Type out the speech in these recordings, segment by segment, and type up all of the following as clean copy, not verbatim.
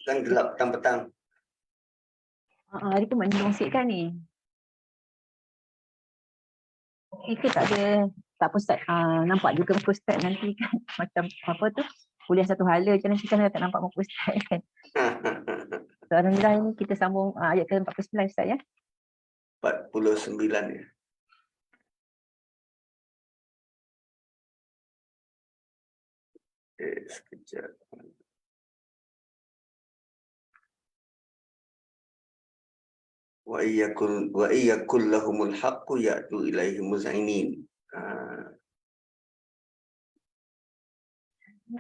Kan gelap petang-petang. Hari tu mendung sikit kan ni. Okey ke tak ada, tak apa Ustaz, nampak juga muka Ustaz nanti kan macam apa tu, kuliah satu hala je nanti kan tak nampak muka Ustaz kan. So, alhamdulillah ini kita sambung ayat ke-49 Ustaz ya. 49 ya. Sekejap. Wa iyakul lahumul haqqu ya'tu ilaihi muz'inin.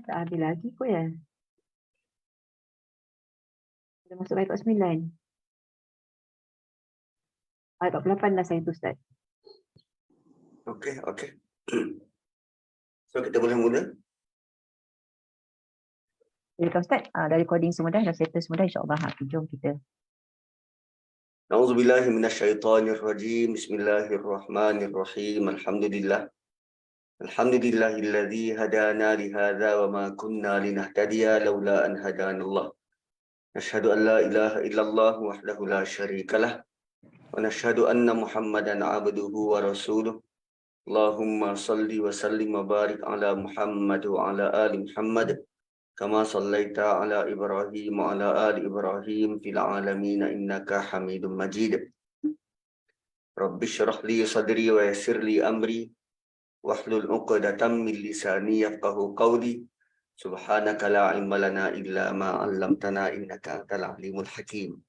Tak habis lagi kot ya. Dah masuk ayat 49. Ayat 48 dah saya tu Ustaz. Okey. So kita boleh mula. Jadi Ustaz, dah recording semua dah settle semua dah insya-Allah. Jom kita. A'udzubillahi minasyaitonirrajim. Bismillahirrahmanirrahim. Alhamdulillahilladzi hadana li hadza wa ma kunna linahtadiya laula an hadanallah. Nashhadu an la ilaha illallah wahdahu la syarikalah wa nashhadu anna Muhammadan 'abduhu wa rasuluh. Allahumma salli wa sallim wa barik ala Muhammad wa ala ali Muhammad kama sallaita ala Ibrahim wa ala ali Ibrahim fil alamin innaka Hamidum Majid. Rabbi shrah li sadri wa yassir li amri wahlul 'uqdatam min lisani yafqahu qawli. Subhanaka la ilma lana illa ma 'allamtana innaka antal alimul hakim.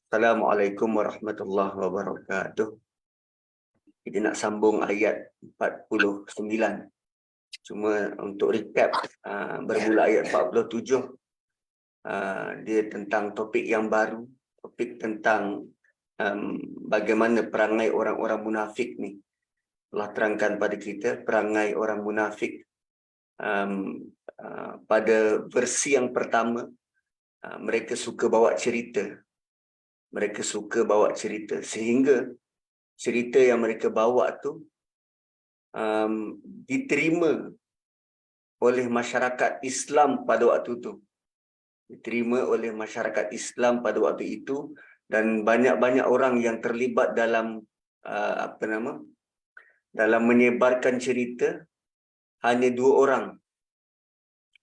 Assalamualaikum warahmatullahi wabarakatuh. Kita nak sambung ayat 49. Cuma untuk recap, bermula ayat 47, dia tentang topik yang baru, topik tentang bagaimana perangai orang-orang munafik ni. Allah terangkan pada kita perangai orang munafik pada versi yang pertama. Mereka suka bawa cerita. Mereka suka bawa cerita sehingga cerita yang mereka bawa tu diterima oleh masyarakat Islam pada waktu itu. Diterima oleh masyarakat Islam pada waktu itu, dan banyak-banyak orang yang terlibat dalam dalam menyebarkan cerita. Hanya 2 orang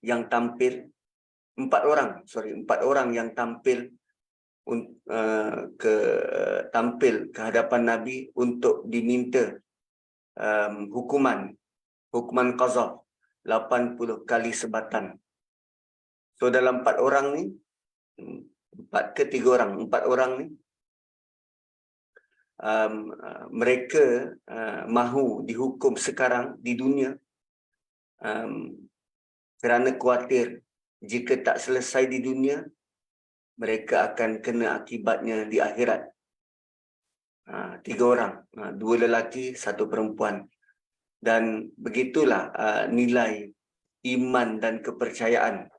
yang tampil, 4 orang yang tampil ke hadapan Nabi untuk diminta hukuman qazaf 80 kali sebatan. So dalam 4 orang ni, 4 ke 3 orang, 4 orang ni mereka mahu dihukum sekarang di dunia kerana khawatir jika tak selesai di dunia mereka akan kena akibatnya di akhirat. 3 orang, 2 lelaki, 1 perempuan. Dan begitulah nilai iman dan kepercayaan.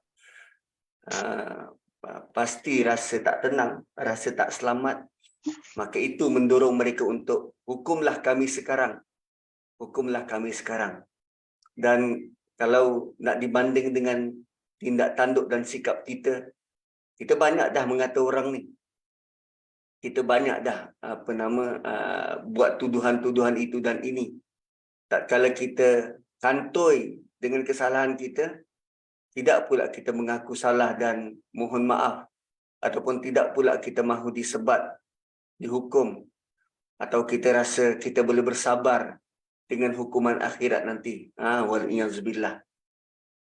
Pasti rasa tak tenang, rasa tak selamat. Maka itu mendorong mereka untuk hukumlah kami sekarang. Hukumlah kami sekarang. Dan kalau nak dibanding dengan tindak tanduk dan sikap kita, kita banyak dah mengata orang ni. Kita banyak dah buat tuduhan-tuduhan itu dan ini. Tak kala kita kantoi dengan kesalahan kita, tidak pula kita mengaku salah dan mohon maaf, ataupun tidak pula kita mahu disebat, dihukum, atau kita rasa kita boleh bersabar dengan hukuman akhirat nanti. Wal-iyazbillah.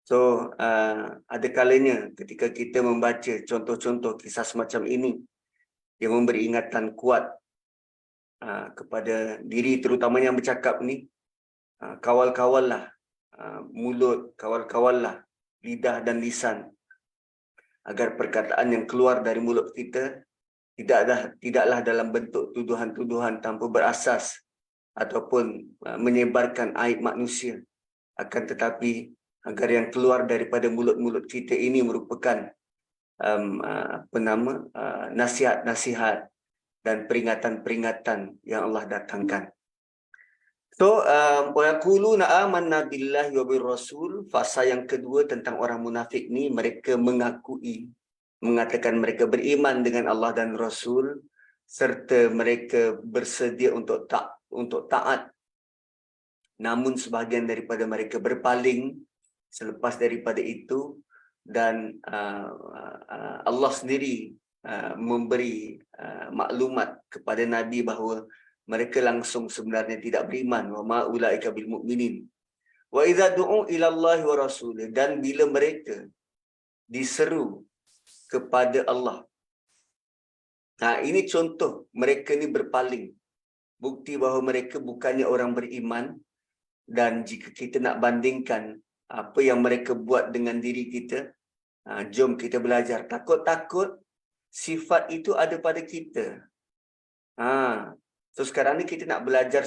So, ada kalanya ketika kita membaca contoh-contoh kisah semacam ini, dia memberi ingatan kuat kepada diri terutamanya yang bercakap ni. Kawal-kawallah mulut, kawal-kawallah lidah dan lisan, agar perkataan yang keluar dari mulut kita tidaklah dalam bentuk tuduhan-tuduhan tanpa berasas ataupun menyebarkan aib manusia, akan tetapi agar yang keluar daripada mulut-mulut kita ini merupakan nasihat-nasihat dan peringatan-peringatan yang Allah datangkan. So, wa yaquluna amanna billahi wa birrasul. Fasa yang kedua tentang orang munafik ni, mereka mengatakan mereka beriman dengan Allah dan Rasul, serta mereka bersedia untuk taat. Namun sebahagian daripada mereka berpaling selepas daripada itu, dan Allah sendiri memberi maklumat kepada Nabi bahawa mereka langsung sebenarnya tidak beriman. Wa ma ulaika bil mu'minin. Wa idza du'u ila Allah wa rasulih, dan bila mereka diseru kepada Allah. Ini contoh mereka ni berpaling. Bukti bahawa mereka bukannya orang beriman. Dan jika kita nak bandingkan apa yang mereka buat dengan diri kita, jom kita belajar. Takut-takut sifat itu ada pada kita. So sekarang ni kita nak belajar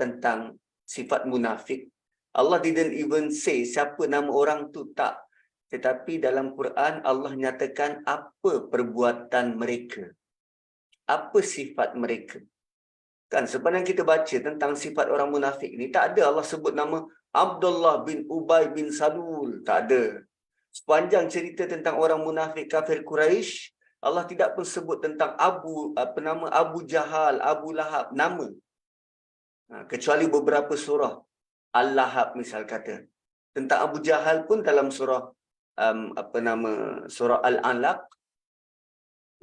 tentang sifat munafik. Allah didn't even say siapa nama orang tu, tak. Tetapi dalam Quran Allah nyatakan apa perbuatan mereka. Apa sifat mereka. Kan sepanjang kita baca tentang sifat orang munafik ni, tak ada Allah sebut nama Abdullah bin Ubay bin Salul. Tak ada. Sepanjang cerita tentang orang munafik kafir Quraisy, Allah tidak pun sebut tentang Abu Jahal, Abu Lahab, nama. Kecuali beberapa surah. Al-Lahab misal kata. Tentang Abu Jahal pun dalam surah surah Al-Alaq,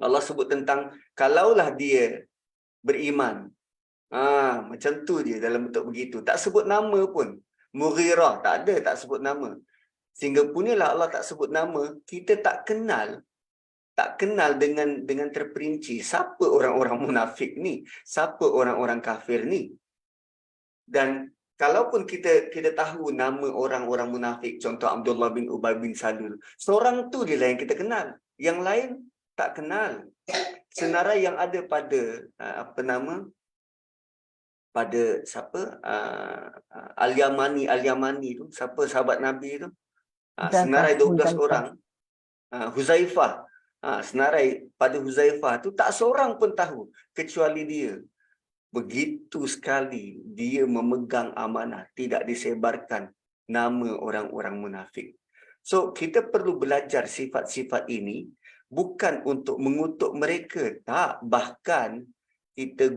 Allah sebut tentang kalaulah dia beriman. Macam tu dia dalam bentuk begitu. Tak sebut nama pun. Mughirah, tak ada, tak sebut nama. Sehingga punyalah Allah tak sebut nama, kita tak kenal dengan terperinci siapa orang-orang munafik ni, siapa orang-orang kafir ni. Dan kalaupun kita tahu nama orang-orang munafik, contoh Abdullah bin Ubay bin Salul, seorang tu je lah yang kita kenal, yang lain tak kenal. Senarai yang ada pada pada siapa, Al-Yamani tu, siapa sahabat Nabi tu, senarai 12 orang, Huzaifah. Senarai pada Huzaifah tu tak seorang pun tahu kecuali dia. Begitu sekali dia memegang amanah, tidak disebarkan nama orang-orang munafik. So kita perlu belajar sifat-sifat ini bukan untuk mengutuk mereka, tak. Bahkan kita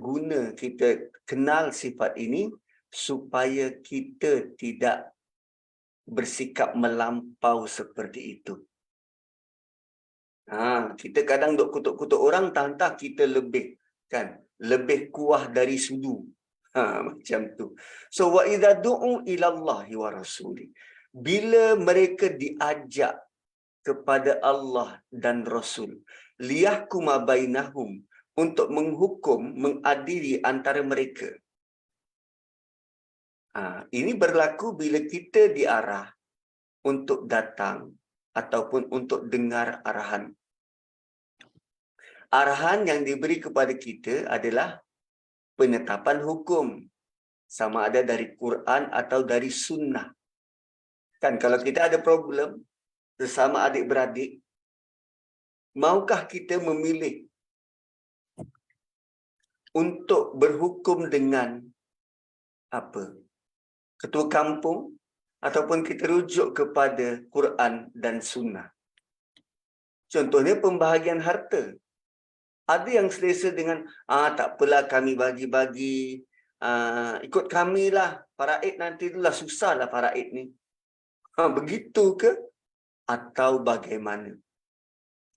kenal sifat ini supaya kita tidak bersikap melampau seperti itu. Kita kadang duk kutuk-kutuk orang, tantang kita lebih kuah dari sudu. Macam tu. So wa idza du'u ila Allahi wa rasuli. Bila mereka diajak kepada Allah dan Rasul, liyahkuma bainahum, untuk menghukum, mengadili antara mereka. Ini berlaku bila kita diarah untuk datang ataupun untuk dengar arahan. Arahan yang diberi kepada kita adalah penetapan hukum. Sama ada dari Quran atau dari sunnah. Kan kalau kita ada problem bersama adik-beradik, maukah kita memilih untuk berhukum dengan apa? Ketua kampung, ataupun kita rujuk kepada Quran dan sunnah? Contohnya pembahagian harta. Ada yang selesa dengan, tak apalah kami bagi-bagi, ikut kami lah, faraid nanti itulah, susahlah faraid ni. Begitu ke? Atau bagaimana?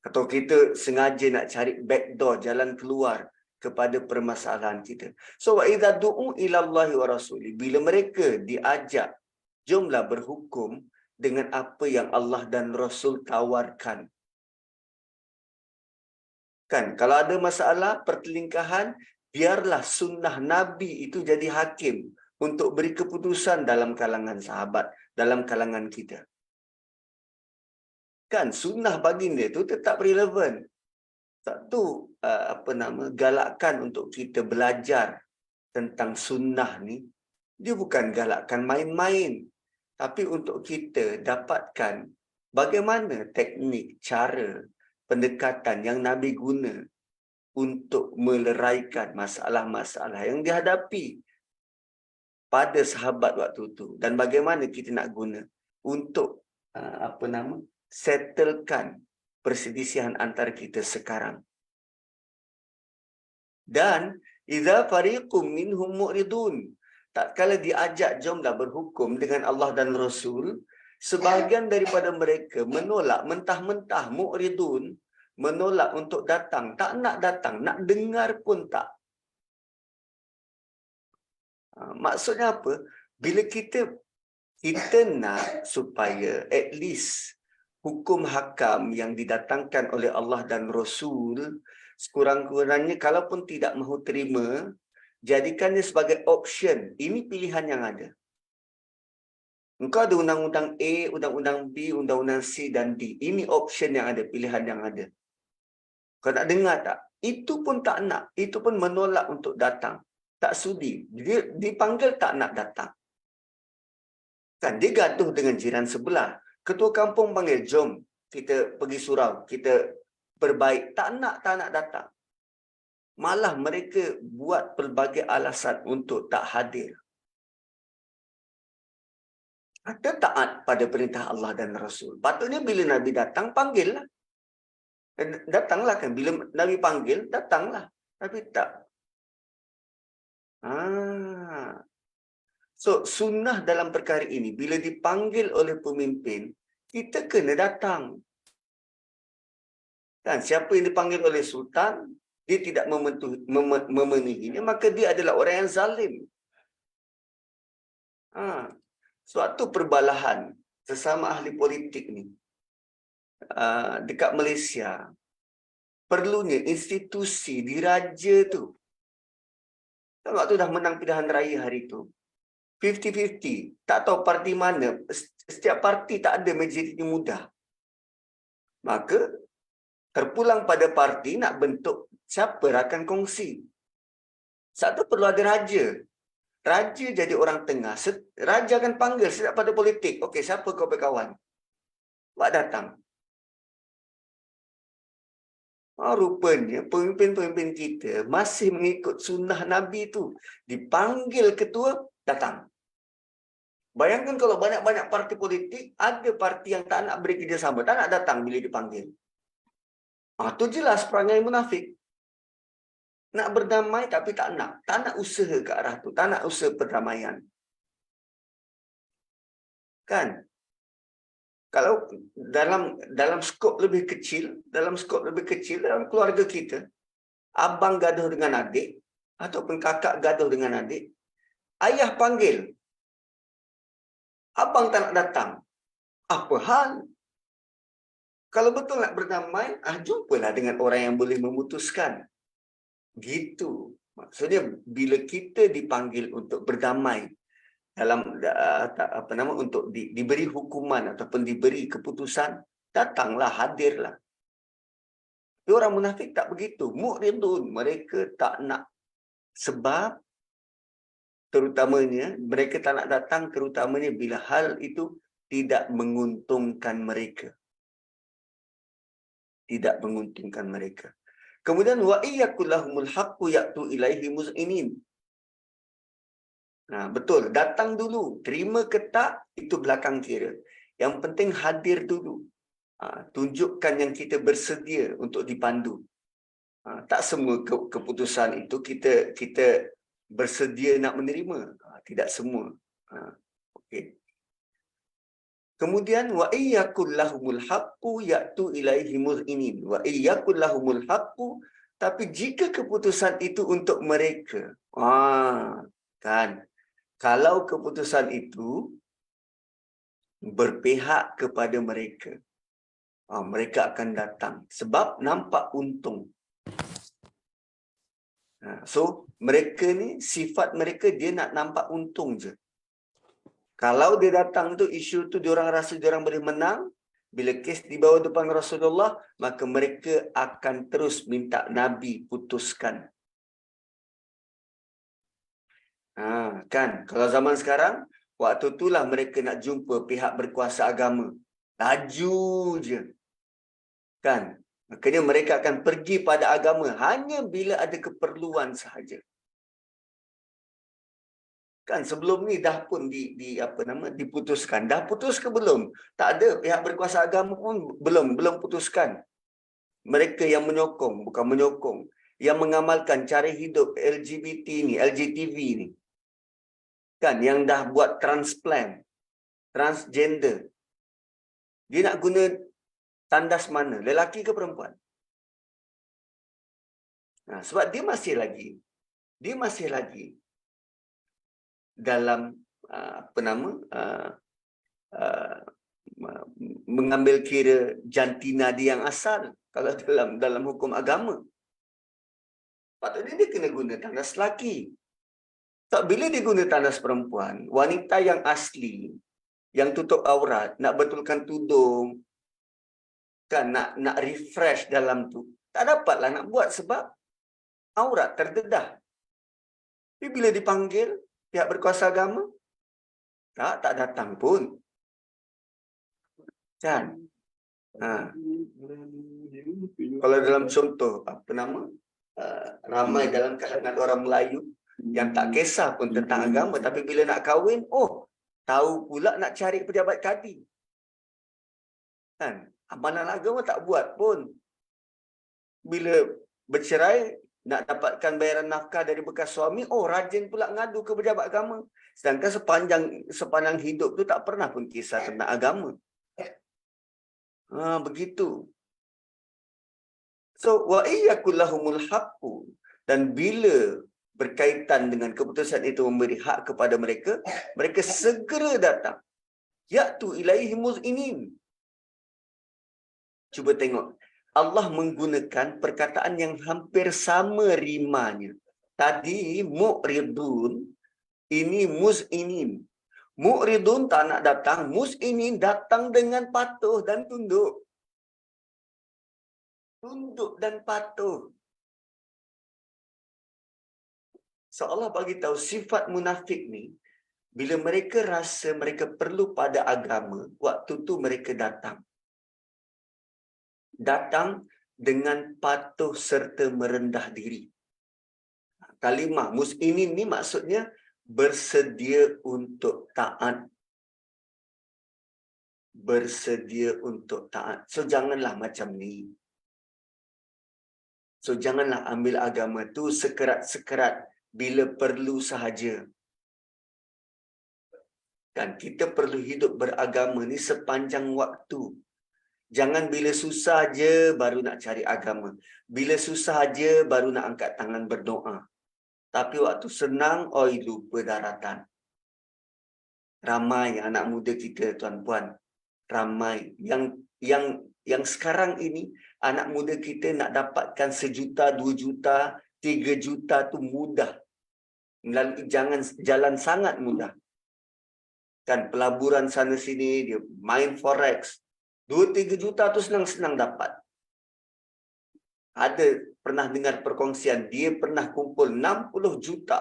Atau kita sengaja nak cari backdoor, jalan keluar kepada permasalahan kita. So, wa idza du'u ila Allahi wa rasuli, bila mereka diajak, jomlah berhukum dengan apa yang Allah dan Rasul tawarkan. Kan, kalau ada masalah pertelingkahan, biarlah sunnah Nabi itu jadi hakim untuk beri keputusan dalam kalangan sahabat, dalam kalangan kita. Kan, sunnah baginda itu tetap relevan. Satu, galakkan untuk kita belajar tentang sunnah ni, dia bukan galakkan main-main. Tapi untuk kita dapatkan bagaimana teknik, cara, pendekatan yang Nabi guna untuk meleraikan masalah-masalah yang dihadapi. pada sahabat waktu itu dan bagaimana kita nak guna untuk settlekan perselisihan antara kita sekarang. Dan idza fariqum minhum mu'ridun, tak kala diajak jomlah berhukum dengan Allah dan Rasul, sebahagian daripada mereka menolak mentah-mentah, mu'ridun, menolak untuk datang, tak nak datang, nak dengar pun tak. Maksudnya apa? Bila kita nak supaya at least hukum hakam yang didatangkan oleh Allah dan Rasul, sekurang-kurangnya kalaupun tidak mahu terima, jadikannya sebagai option. Ini pilihan yang ada. Engkau ada undang-undang A, undang-undang B, undang-undang C dan D. Ini option yang ada, pilihan yang ada. Kau nak dengar tak? Itu pun tak nak. Itu pun menolak untuk datang. Tak sudi. Dia dipanggil tak nak datang. Kan dia gaduh dengan jiran sebelah. Ketua kampung panggil, jom kita pergi surau, kita berbaik. Tak nak datang. Malah mereka buat pelbagai alasan untuk tak hadir. Ada taat pada perintah Allah dan Rasul. Patutnya bila Nabi datang, panggillah. Datanglah kan. Bila Nabi panggil, datanglah. Tapi tak. So, sunnah dalam perkara ini, bila dipanggil oleh pemimpin, kita kena datang. Dan siapa yang dipanggil oleh sultan, dia tidak memenuhinya, maka dia adalah orang yang zalim. Suatu perbalahan sesama ahli politik ni dekat Malaysia, perlunya institusi diraja tu. Waktu dah menang pilihan raya hari tu, 50-50, tak tahu parti mana, setiap parti tak ada majoriti mudah. Maka terpulang pada parti nak bentuk siapa rakan kongsi. Satu perlu ada raja. Raja jadi orang tengah. Raja akan panggil setiap pada politik. Okey, siapa kau berkawan? Buat datang. Rupanya pemimpin-pemimpin kita masih mengikut sunnah Nabi tu. Dipanggil ketua, datang. Bayangkan kalau banyak-banyak parti politik, ada parti yang tak nak beri kerjasama, tak nak datang bila dipanggil. Itu jelas perangai munafik. Nak berdamai tapi tak nak. Tak nak usaha ke arah tu. Tak nak usaha perdamaian. Kan? Kalau dalam skop lebih kecil, dalam keluarga kita, abang gaduh dengan adik, ataupun kakak gaduh dengan adik, ayah panggil, abang tak nak datang. Apa hal? Kalau betul nak berdamai, jumpalah dengan orang yang boleh memutuskan. Gitu. Maksudnya bila kita dipanggil untuk berdamai dalam untuk diberi hukuman ataupun diberi keputusan, datanglah, hadirlah. Tapi orang munafik tak begitu. Mu'ridun, mereka tak nak. Sebab terutamanya mereka tak nak datang, terutamanya bila hal itu tidak menguntungkan mereka. Tidak menguntungkan mereka. Kemudian wa iyyakullahumul haqqu ya'tu ilaihi muz'inin. Betul, datang dulu. Terima ke tak, itu belakang kira. Yang penting hadir dulu. Tunjukkan yang kita bersedia untuk dipandu. Tak semua keputusan itu kita bersedia nak menerima. Tidak semua. Okey. Kemudian wa iyyakullahumul haqqu ya'tu ilaihi muz'inin. Wa iyyakullahumul haqqu, tapi jika keputusan itu untuk mereka. Kan. Kalau keputusan itu berpihak kepada mereka, mereka akan datang sebab nampak untung. So, mereka ni, sifat mereka dia nak nampak untung je. Kalau dia datang tu, isu tu diorang rasa diorang boleh menang, bila kes dibawa depan Rasulullah, maka mereka akan terus minta Nabi putuskan. Kan, kalau zaman sekarang, waktu itulah mereka nak jumpa pihak berkuasa agama. Laju je. Kan, makanya mereka akan pergi pada agama hanya bila ada keperluan sahaja. Kan sebelum ni dah pun diputuskan. Dah putus ke belum? Tak ada, pihak berkuasa agama pun belum putuskan. Mereka yang menyokong, bukan menyokong, yang mengamalkan cara hidup LGBT ni, LGTV ni. Kan yang dah buat transplant, transgender. Dia nak guna tandas mana? Lelaki ke perempuan? Sebab dia masih lagi dalam mengambil kira jantina dia yang asal kalau dalam hukum agama. Patutnya dia kena guna tandas lelaki. Tak, bila dia guna tandas perempuan, wanita yang asli, yang tutup aurat, nak betulkan tudung, kan nak refresh dalam tu, tak dapatlah nak buat sebab aurat terdedah. Tapi bila dipanggil pihak berkuasa agama, tak datang pun. Kan? Kalau dalam contoh, ramai dalam kalangan orang Melayu yang tak kisah pun tentang agama, tapi bila nak kahwin, tahu pula nak cari pejabat kadi. Kan? Amalan agama tak buat pun. Bila bercerai, nak dapatkan bayaran nafkah dari bekas suami, rajin pula ngadu ke pejabat agama. Sedangkan sepanjang hidup tu tak pernah pun kisah tentang agama. Begitu. So, wa iyyakul lahumul haqqu. Dan bila berkaitan dengan keputusan itu memberi hak kepada mereka, mereka segera datang. Ya'tu ilaihi muz'inin. Cuba tengok. Allah menggunakan perkataan yang hampir sama rimanya. Tadi mu'ridun, ini muz'inin. Mu'ridun tak nak datang, muz'inin datang dengan patuh dan tunduk. Tunduk dan patuh. So Allah bagi tahu sifat munafik ni, bila mereka rasa mereka perlu pada agama, waktu tu mereka datang. Datang dengan patuh serta merendah diri. Kalimah mus'inin ni maksudnya bersedia untuk taat. Bersedia untuk taat. So janganlah macam ni. So janganlah ambil agama tu sekerat-sekerat bila perlu sahaja. Dan kita perlu hidup beragama ni sepanjang waktu. Jangan bila susah je baru nak cari agama. Bila susah je baru nak angkat tangan berdoa. Tapi waktu senang, lupa daratan. Ramai anak muda kita, tuan-puan. Ramai. Yang sekarang ini, anak muda kita nak dapatkan 1 juta, 2 juta, 3 juta tu mudah. Melalui jalan sangat mudah. Kan pelaburan sana sini, dia main forex. 2-3 juta tu senang-senang dapat. Ada pernah dengar perkongsian, dia pernah kumpul 60 juta.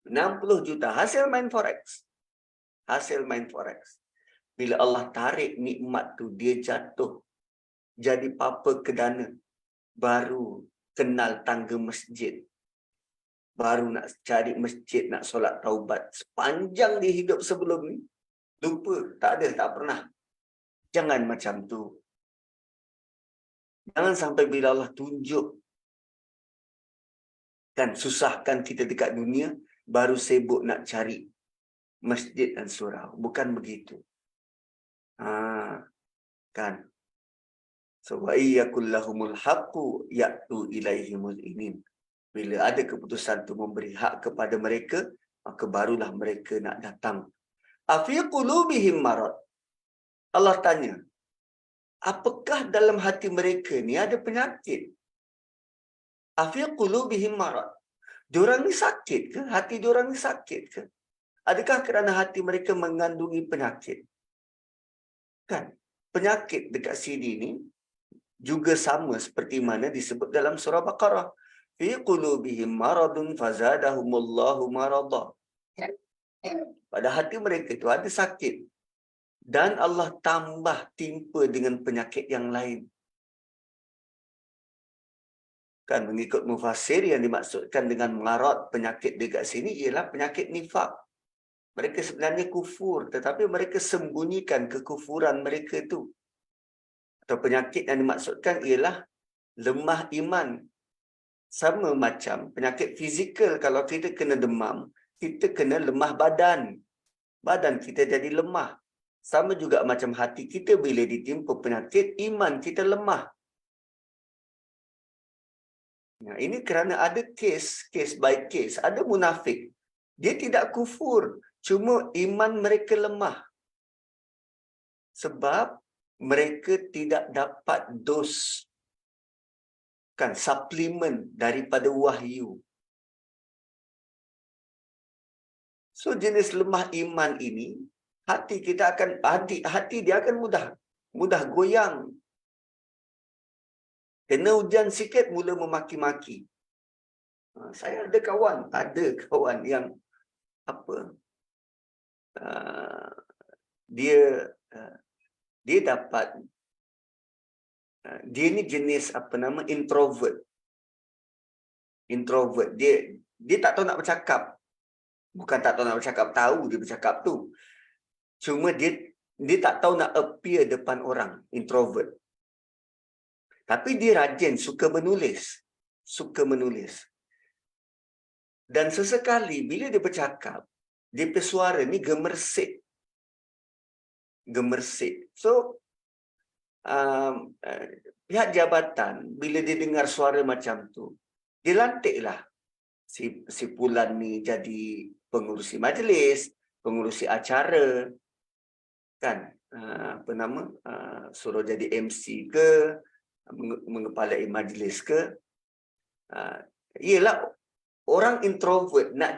60 juta hasil main forex. Hasil main forex. Bila Allah tarik nikmat tu, dia jatuh. Jadi papa ke dana. Baru kenal tangga masjid. Baru nak cari masjid, nak solat taubat. Sepanjang dia hidup sebelum ni, lupa, tak pernah. Jangan macam tu. Jangan sampai bila Allah tunjuk dan susahkan kita dekat dunia, baru sibuk nak cari masjid dan surau. Bukan begitu. Kan? So, wa iyyakul lahumul haqqu ya'tu ilaihi muz'inin. Bila ada keputusan tu memberi hak kepada mereka, maka barulah mereka nak datang. Afi qulubihim marad. Allah tanya, apakah dalam hati mereka ni ada penyakit? Afi qulubihim marad. Diorang ni sakit ke? Hati diorang ni sakit ke? Adakah kerana hati mereka mengandungi penyakit? Kan? Penyakit dekat sini ni juga sama seperti mana disebut dalam surah Baqarah. Fi qulubihim maradun fazadahumullahu marada. Pada hati mereka itu ada sakit. Dan Allah tambah timpa dengan penyakit yang lain. Kan mengikut mufassir yang dimaksudkan dengan marad penyakit dekat sini ialah penyakit nifak. Mereka sebenarnya kufur tetapi mereka sembunyikan kekufuran mereka tu. Atau penyakit yang dimaksudkan ialah lemah iman. Sama macam penyakit fizikal, kalau kita kena demam, kita kena lemah badan. Badan kita jadi lemah. Sama juga macam hati kita bila ditimpa penyakit, iman kita lemah. Nah, ini kerana ada case by case. Ada munafik. Dia tidak kufur. Cuma iman mereka lemah. Sebab mereka tidak dapat dos. Kan, suplemen daripada wahyu. So, jenis lemah iman ini, hati kita akan, hati dia akan mudah goyang. Kena hujan sikit, mula memaki-maki. Saya ada kawan yang dia dapat, dia ni jenis introvert. Dia tak tahu nak bercakap. Bukan tak tahu nak bercakap, tahu dia bercakap tu. Cuma dia tak tahu nak appear depan orang, introvert. Tapi dia rajin, suka menulis. Dan sesekali bila dia bercakap, dia punya suara ni gemersik. So, pihak jabatan, bila dia dengar suara macam tu, dia lantiklah si Fulan ni jadi pengurusi majlis, pengurusi acara, kan? Suruh jadi MC ke, mengepalai majlis ke. Ialah orang introvert nak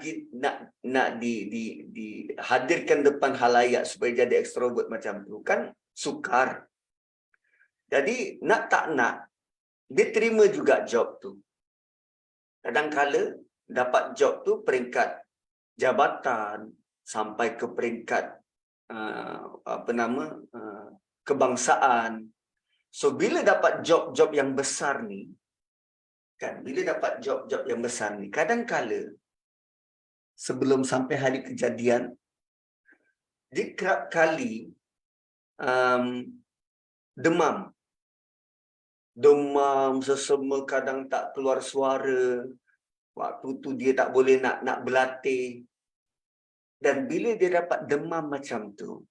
dihadirkan depan halayak supaya jadi ekstrovert macam tu kan sukar. Jadi nak tak nak dia terima juga job tu. Kadang-kala dapat job tu peringkat jabatan sampai ke peringkat kebangsaan. So bila dapat job-job yang besar ni, kan, kadang-kala sebelum sampai hari kejadian, dia kerap kali demam, sesama, kadang tak keluar suara. Waktu tu dia tak boleh nak berlatih. Dan bila dia dapat demam macam tu,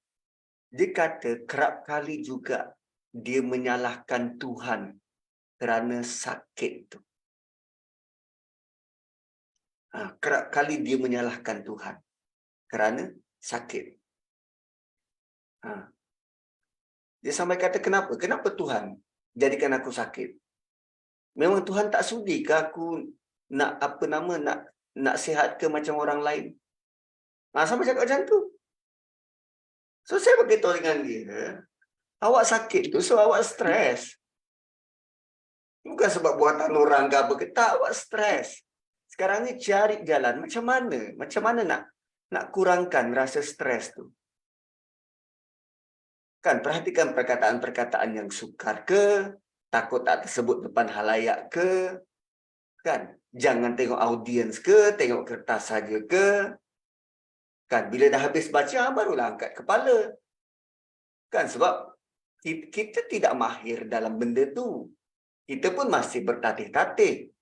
dia kata kerap kali juga dia menyalahkan Tuhan kerana sakit tu. Kerap kali dia menyalahkan Tuhan kerana sakit. Dia sampai kata, kenapa Tuhan jadikan aku sakit? Memang Tuhan tak sudi ke aku nak sihat ke macam orang lain? Sampai cakap macam tu. So saya beritahu dengan dia, awak sakit tu so awak stres. Bukan sebab buatan orang ke apa ke, tak, awak stres. Sekarang ni cari jalan macam mana nak kurangkan rasa stres tu. Kan, perhatikan perkataan-perkataan yang sukar ke, takut tak tersebut depan halayak ke, kan, jangan tengok audiens ke, tengok kertas saja ke, kan, bila dah habis baca barulah angkat kepala. Kan, sebab kita tidak mahir dalam benda tu. Kita pun masih bertatih-tatih.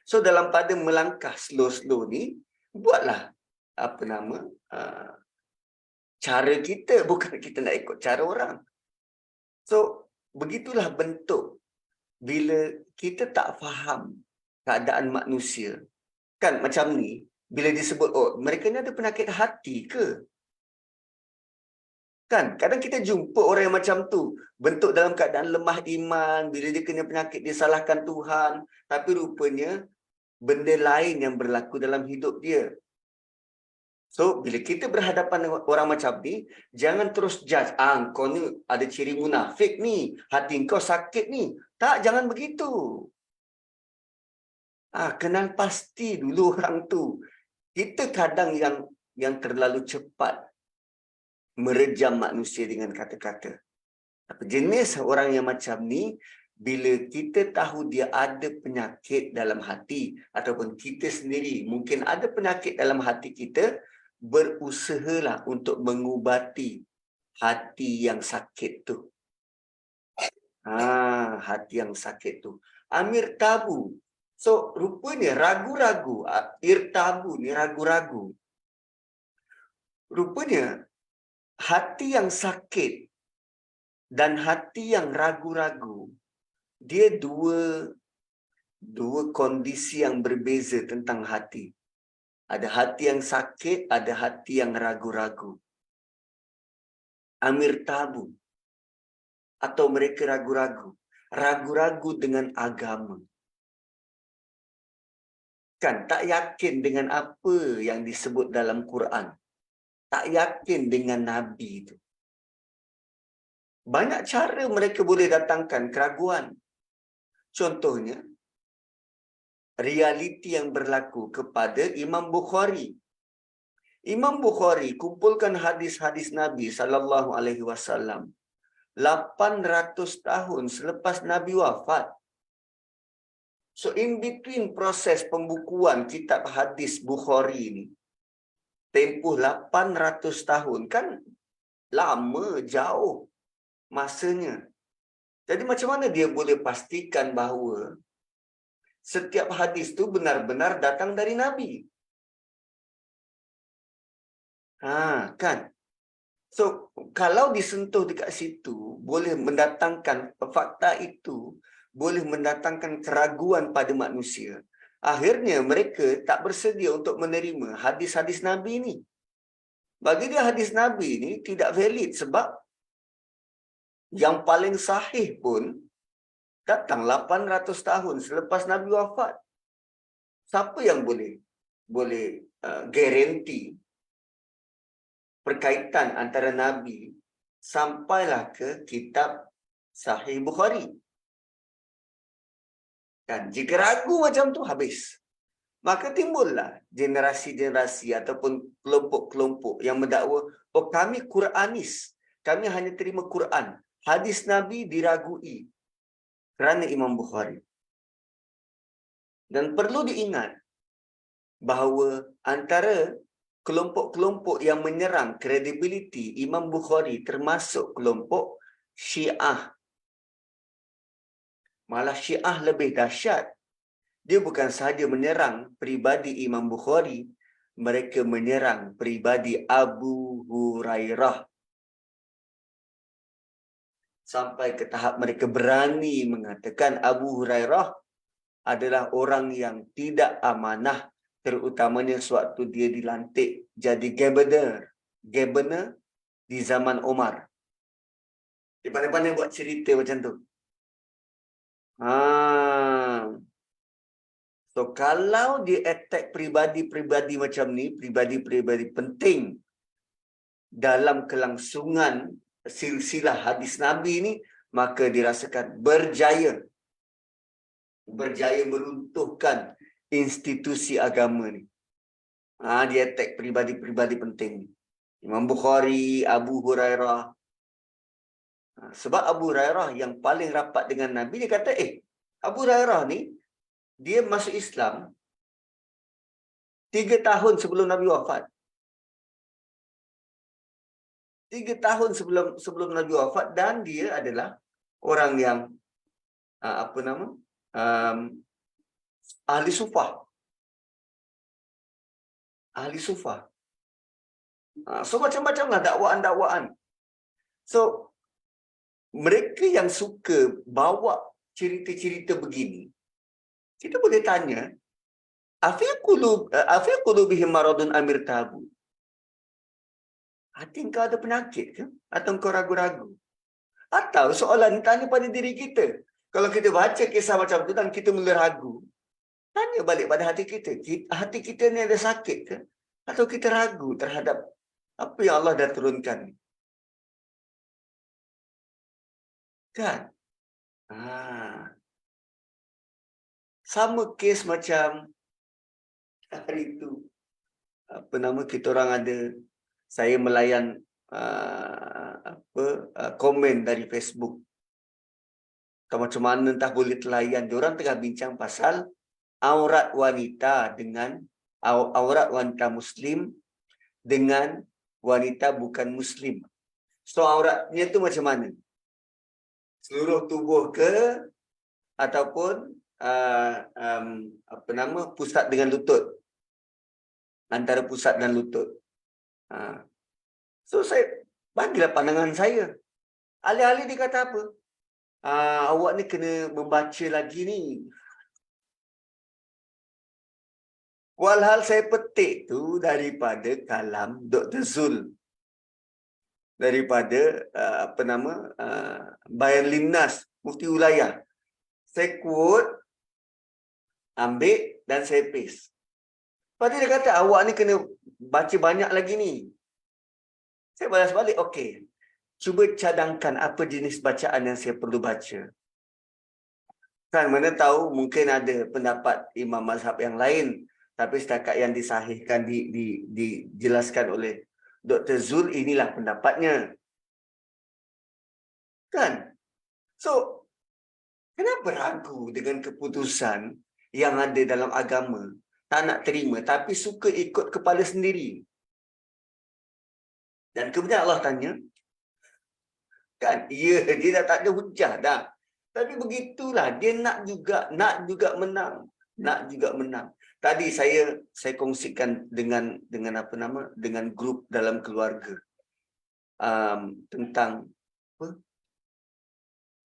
So dalam pada melangkah slow-slow ni, buatlah cara kita, bukan kita nak ikut cara orang. So begitulah bentuk bila kita tak faham keadaan manusia. Kan macam ni, bila disebut, oh mereka ni ada penyakit hati ke? Kan, kadang kita jumpa orang yang macam tu, bentuk dalam keadaan lemah iman, bila dia kena penyakit, dia salahkan Tuhan, tapi rupanya benda lain yang berlaku dalam hidup dia. So, bila kita berhadapan dengan orang macam ni, jangan terus judge, kau ni ada ciri munafik ni, hati kau sakit ni. Tak, jangan begitu. Kenal pasti dulu orang tu. Kita kadang yang terlalu cepat merejam manusia dengan kata-kata. Jenis orang yang macam ni, bila kita tahu dia ada penyakit dalam hati ataupun kita sendiri mungkin ada penyakit dalam hati kita, berusahalah untuk mengubati hati yang sakit tu. Hati yang sakit tu. Amir tabu. So, rupanya ragu-ragu. Irtabu ni ragu-ragu. Rupanya hati yang sakit dan hati yang ragu-ragu, dia dua kondisi yang berbeza tentang hati. Ada hati yang sakit, ada hati yang ragu-ragu. Amir tabu. Atau mereka ragu-ragu. Ragu-ragu dengan agama. Kan, tak yakin dengan apa yang disebut dalam Quran. Tak yakin dengan Nabi itu. Banyak cara mereka boleh datangkan keraguan. Contohnya, realiti yang berlaku kepada Imam Bukhari. Imam Bukhari kumpulkan hadis-hadis Nabi SAW 800 tahun selepas Nabi wafat. So, in between proses pembukuan kitab hadis Bukhari ini, tempoh 800 tahun, kan lama, jauh masanya. Jadi macam mana dia boleh pastikan bahawa setiap hadis itu benar-benar datang dari Nabi? Kan? So, kalau disentuh dekat situ, boleh mendatangkan fakta itu, boleh mendatangkan keraguan pada manusia. Akhirnya mereka tak bersedia untuk menerima hadis-hadis Nabi ini. Bagi dia hadis Nabi ini tidak valid sebab yang paling sahih pun datang 800 tahun selepas Nabi wafat. Siapa yang boleh garanti perkaitan antara Nabi sampailah ke kitab Sahih Bukhari? Dan jika ragu macam tu, habis. Maka timbullah generasi-generasi ataupun kelompok-kelompok yang mendakwa, oh kami Quranis, kami hanya terima Quran. Hadis Nabi diragui kerana Imam Bukhari. Dan perlu diingat bahawa antara kelompok-kelompok yang menyerang kredibiliti Imam Bukhari termasuk kelompok Syiah. Malah Syiah lebih dahsyat. Dia bukan sahaja menyerang peribadi Imam Bukhari, mereka menyerang peribadi Abu Hurairah. Sampai ke tahap mereka berani mengatakan Abu Hurairah adalah orang yang tidak amanah, terutamanya sewaktu dia dilantik jadi governor di zaman Umar. Dia pandai-pandai buat cerita macam tu. So, kalau dia attack pribadi-pribadi macam ni, pribadi-pribadi penting dalam kelangsungan silsilah hadis Nabi ni, maka dirasakan berjaya. Berjaya meruntuhkan institusi agama ni. Dia attack pribadi-pribadi penting ni. Imam Bukhari, Abu Hurairah. Sebab Abu Hurairah yang paling rapat dengan Nabi, dia kata, Abu Hurairah ni, dia masuk Islam 3 tahun sebelum Nabi wafat. 3 tahun sebelum Nabi wafat, dan dia adalah orang yang ahli sufah. Ahli sufah. So macam-macamlah dakwaan-dakwaan. So mereka yang suka bawa cerita-cerita begini, kita boleh tanya, afi qulubihim maradun amir tabu. Hati engkau ada penyakit ke? Atau engkau ragu-ragu? Atau soalan tanya pada diri kita. Kalau kita baca kisah macam tu dan kita mula ragu, tanya balik pada hati kita. Hati kita ni ada sakit ke? Atau kita ragu terhadap apa yang Allah dah turunkan? Kan? Sama kes macam hari itu. Kita orang ada, saya melayan komen dari Facebook. Atau macam mana entah boleh telayan. Diorang tengah bincang pasal aurat wanita dengan aurat wanita Muslim dengan wanita bukan Muslim. So auratnya tu macam mana? Seluruh tubuh ke ataupun pusat dengan lutut, antara pusat dan lutut. So saya bagilah pandangan saya. Alih-alih dia kata apa? Awak ni kena membaca lagi ni. Walhal saya petik tu daripada kalam Dr. Zul, daripada Bayan Limnas Mufti Wilayah. Saya quote, ambil dan saya paste. Lepas tu dia kata, awak ni kena baca banyak lagi ni. Saya balas balik, okey. Cuba cadangkan apa jenis bacaan yang saya perlu baca. Kan mana tahu mungkin ada pendapat imam mazhab yang lain, tapi setakat yang disahihkan, dijelaskan oleh Dr. Zul, inilah pendapatnya. Kan? So, kenapa ragu dengan keputusan yang ada dalam agama? Tak nak terima, tapi suka ikut kepala sendiri. Dan kemudian Allah tanya, kan, dia dah tak ada hujah dah. Tapi begitulah, dia nak juga menang. Nak juga menang. Tadi saya kongsikan dengan grup dalam keluarga. Tentang apa?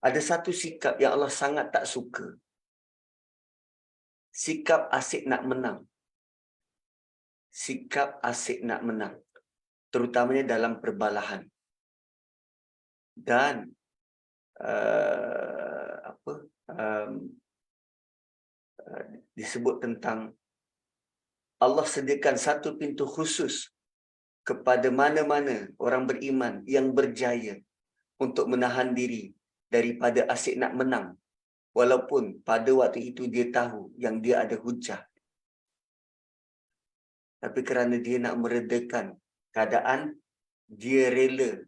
Ada satu sikap yang Allah sangat tak suka. Sikap asyik nak menang. Sikap asyik nak menang. Terutamanya dalam perbalahan. Dan disebut tentang Allah sediakan satu pintu khusus kepada mana-mana orang beriman yang berjaya untuk menahan diri daripada asyik nak menang. Walaupun pada waktu itu dia tahu yang dia ada hujah. Tapi kerana dia nak meredakan keadaan, dia rela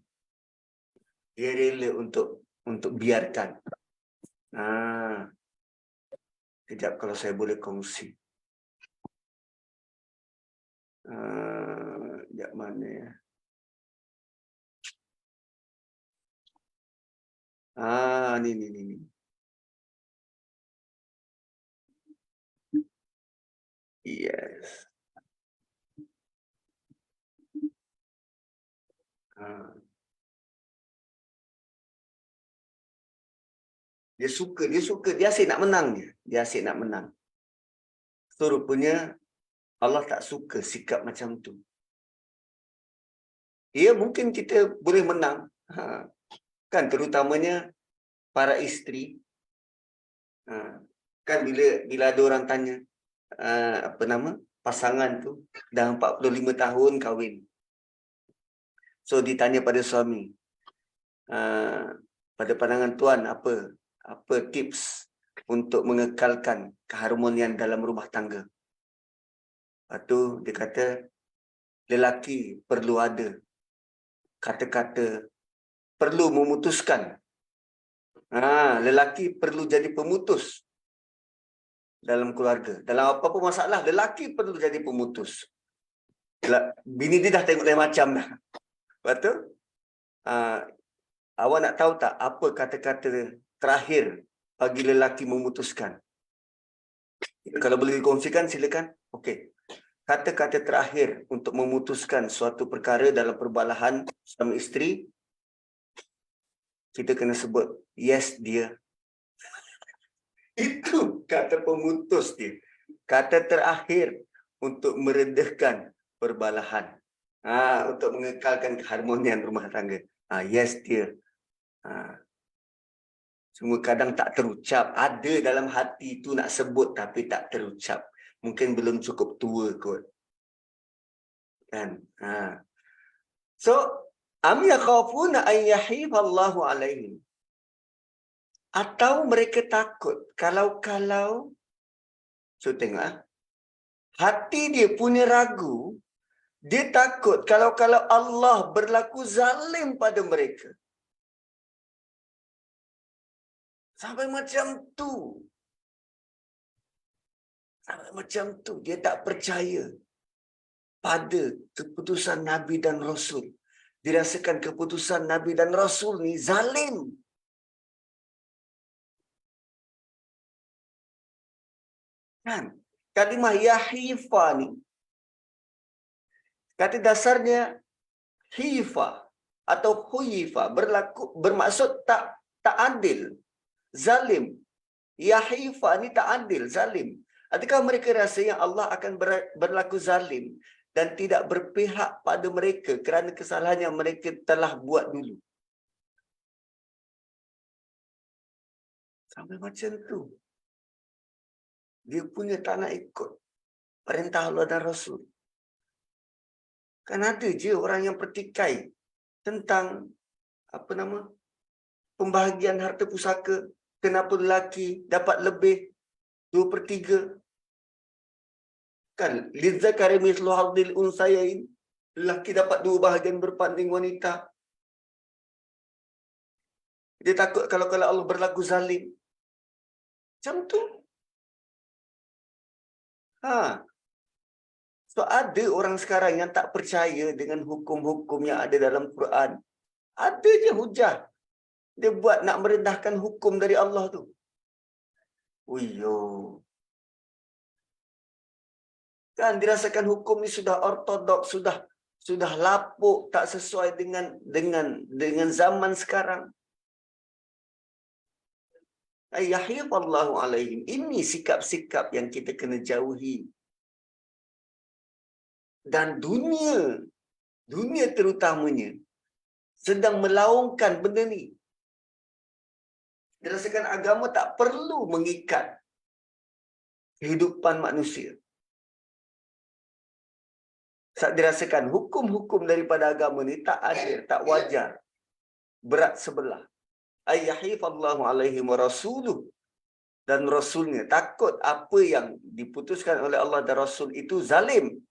untuk biarkan. Kejap kalau saya boleh kongsi. Sekejap mana ya? Ni. Yes. Dia asyik nak menang dia. Dia asyik nak menang. So rupanya Allah tak suka sikap macam tu. Ya, mungkin kita boleh menang. Kan terutamanya para isteri. Kan bila ada orang tanya pasangan tu dah 45 tahun kahwin. So ditanya pada suami, pada pandangan tuan apa tips untuk mengekalkan keharmonian dalam rumah tangga? Lepas tu dia kata, lelaki perlu ada kata-kata, perlu memutuskan. Lelaki perlu jadi pemutus dalam keluarga. Dalam apa-apa masalah, lelaki perlu jadi pemutus. Bini dia dah tengok lain macam dah. Lepas tu, awak nak tahu tak apa kata-kata terakhir bagi lelaki memutuskan? Kalau boleh dikongsikan, silakan. Okey. Kata-kata terakhir untuk memutuskan suatu perkara dalam perbalahan suami isteri, kita kena sebut, yes dia. Itu kata pemutus dia. Kata terakhir untuk meredahkan perbalahan. Untuk mengekalkan keharmonian rumah tangga. Yes dia. Semua kadang tak terucap. Ada dalam hati itu nak sebut tapi tak terucap. Mungkin belum cukup tua kot. Kan? So, am yakhafuna an yahifallahu alaihim. Atau mereka takut kalau so tengok hati dia punya ragu, dia takut kalau Allah berlaku zalim pada mereka. Sampai macam tu. Sampai macam tu. Dia tak percaya pada keputusan Nabi dan Rasul. Dirasakan keputusan Nabi dan Rasul ni zalim. Kan? Kalimah Yahifa ni, kata dasarnya hifa atau huyifa, bermaksud tak adil, zalim. Yahifa ni tak adil, zalim. Adakah mereka rasa yang Allah akan berlaku zalim dan tidak berpihak pada mereka kerana kesalahan yang mereka telah buat dulu? Sampai macam tu. Dia punya tak nak ikut perintah Allah dan Rasul. Kan ada je orang yang pertikai tentang pembahagian harta pusaka. Kenapa lelaki dapat lebih 2/3? Kan lidzakari mithlu hadzil unsayain, lelaki dapat 2 bahagian berbanding wanita. Dia takut kalau Allah berlaku zalim. Macam tu. So ada orang sekarang yang tak percaya dengan hukum-hukum yang ada dalam Quran. Ada je hujah. Dia buat nak merendahkan hukum dari Allah tu. Uyyo. Kan dirasakan hukum ni sudah ortodok, sudah lapuk, tak sesuai dengan zaman sekarang. Yahifallahu alaihim. Ini sikap-sikap yang kita kena jauhi. Dan dunia terutamanya sedang melaungkan benda ni. Dirasakan agama tak perlu mengikat kehidupan manusia. Saat dirasakan hukum-hukum daripada agama ni tak adil, tak wajar, berat sebelah. Ayyahifallahu alaihi wa rasuluh, dan Rasulnya takut apa yang diputuskan oleh Allah dan Rasul itu zalim.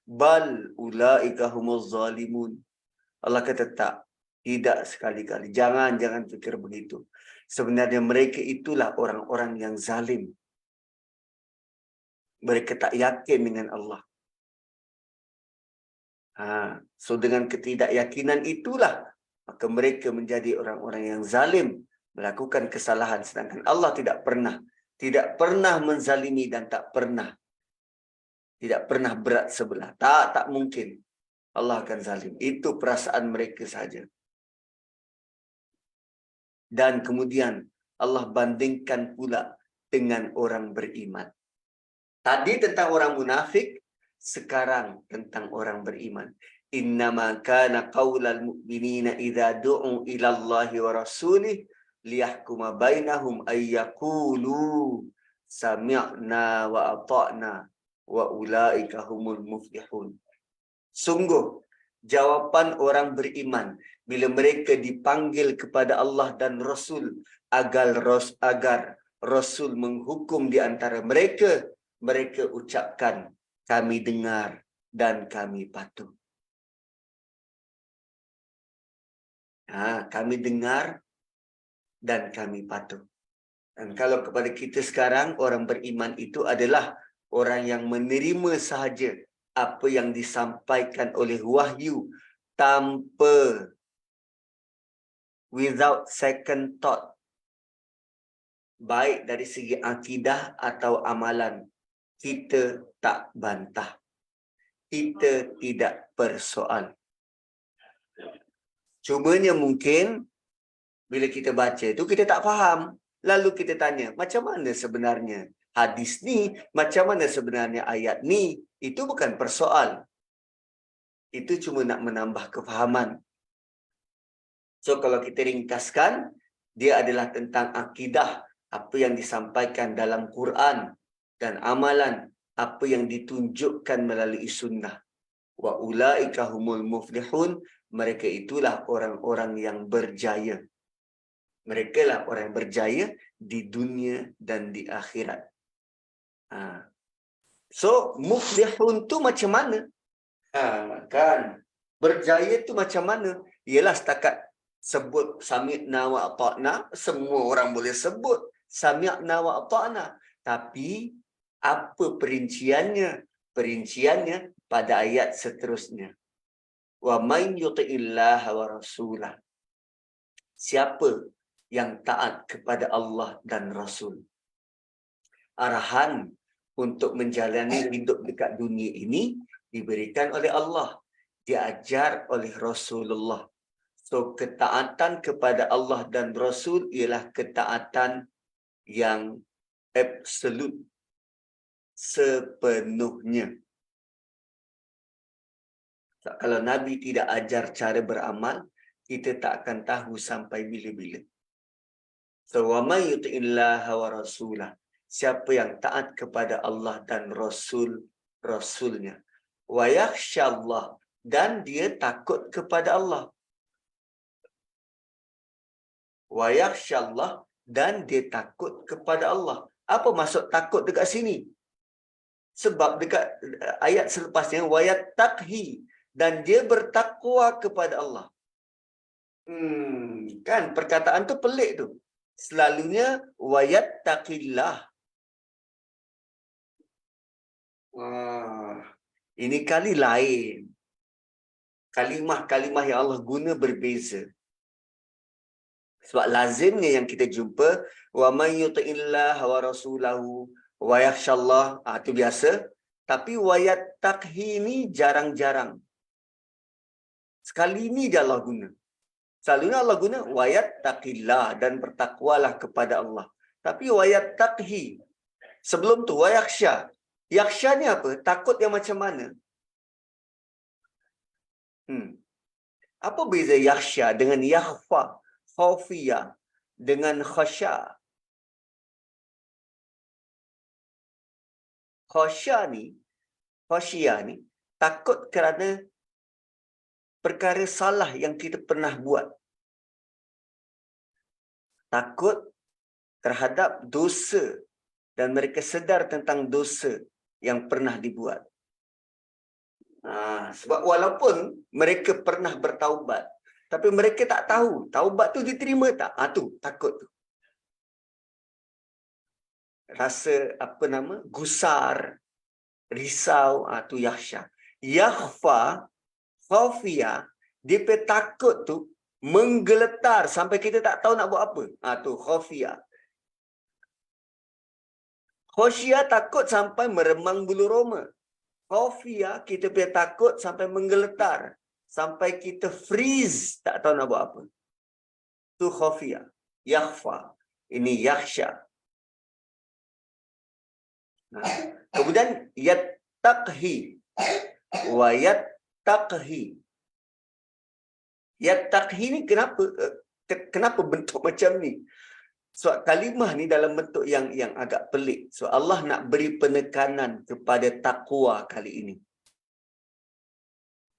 Bal ulaika humuz zalimun. Allah kata tak, tidak sekali-kali. Jangan fikir begitu. Sebenarnya mereka itulah orang-orang yang zalim. Mereka tak yakin dengan Allah. So dengan ketidakyakinan itulah maka mereka menjadi orang-orang yang zalim, melakukan kesalahan, sedangkan Allah tidak pernah menzalimi dan tidak pernah berat sebelah. Tak mungkin Allah akan zalim. Itu perasaan mereka saja. Dan kemudian Allah bandingkan pula dengan orang beriman. Tadi tentang orang munafik, sekarang tentang orang beriman. Innama kana qaulal mu'minina idza du'u ila Allahi wa rasulih liyahkuma bainahum ayyaqulu sami'na wa ata'na wa ulaika humul muflihun. Sungguh jawapan orang beriman bila mereka dipanggil kepada Allah dan Rasul agar Rasul menghukum di antara mereka, mereka ucapkan, kami dengar dan kami patuh. Kami dengar dan kami patuh. Dan kalau kepada kita sekarang, orang beriman itu adalah orang yang menerima sahaja apa yang disampaikan oleh wahyu tanpa, without second thought. Baik dari segi akidah atau amalan, kita tak bantah. Kita tidak persoal. Cumanya mungkin bila kita baca itu kita tak faham. Lalu kita tanya, macam mana sebenarnya hadis ni? Macam mana sebenarnya ayat ni? Itu bukan persoal. Itu cuma nak menambah kefahaman. So kalau kita ringkaskan, dia adalah tentang akidah, apa yang disampaikan dalam Quran, dan amalan, apa yang ditunjukkan melalui sunnah. Wa ulaika humul muflihun. Mereka itulah orang-orang yang berjaya. Mereka lah orang yang berjaya di dunia dan di akhirat. So, muflihun tu macam mana? Kan? Berjaya tu macam mana? Ialah setakat sebut sami'na wa ata'na, semua orang boleh sebut sami'na wa ata'na. Tapi apa perinciannya? Perinciannya pada ayat seterusnya. Wa man yuti'illaha wa rasulah. Siapa yang taat kepada Allah dan Rasul? Arahan untuk menjalani hidup dekat dunia ini diberikan oleh Allah, diajar oleh Rasulullah. So, ketaatan kepada Allah dan Rasul ialah ketaatan yang absolut, sepenuhnya. Kalau Nabi tidak ajar cara beramal, kita tak akan tahu sampai bila-bila. So, wa may yuti'illaha wa rasulah. Siapa yang taat kepada Allah dan Rasulnya. Wa yakhsyallah. Dan dia takut kepada Allah. Wa yakhsyallah. Dan dia takut kepada Allah. Apa maksud takut dekat sini? Sebab dekat ayat selepasnya, wa yattaqhi. Dan dia bertakwa kepada Allah. Kan perkataan tu pelik tu. Selalunya wa yattaqillah. Ini kali lain. Kalimah-kalimah yang Allah guna berbeza. Sebab lazimnya yang kita jumpa wa may yuti'illaha wa rasulahu wa yakhsyallah, itu biasa. Tapi wa yattaqhi ni jarang-jarang. Sekali ni dia Allah guna. Selalunya Allah guna wa yattaqillah, dan bertakwalah kepada Allah. Tapi wa yattaqhi. Sebelum tu wa yakhsha. Yakhsha ni apa? Takut yang macam mana? Apa beza yakhsha dengan yakhfa, khawfiya, dengan khasya? Khasya ni takut kerana perkara salah yang kita pernah buat. Takut terhadap dosa dan mereka sedar tentang dosa yang pernah dibuat. Sebab walaupun mereka pernah bertaubat, tapi mereka tak tahu taubat tu diterima tak. Tu takut tu. Rasa gusar, risau, tu yakhsha. Yakhfa, khawfiya, dia takut tu menggeletar sampai kita tak tahu nak buat apa. Tu khawfiya. Khawfiya takut sampai meremang bulu roma. Khawfiya kita takut sampai menggeletar, sampai kita freeze, tak tahu nak buat apa. Tu khawfiya. Yakhfa. Ini yakhsha. Kemudian yattaqhi. Wa yattaqhi. Yattaqhi ni kenapa bentuk macam ni? Sebab kalimah ni dalam bentuk yang agak pelik. So Allah nak beri penekanan kepada takwa kali ini.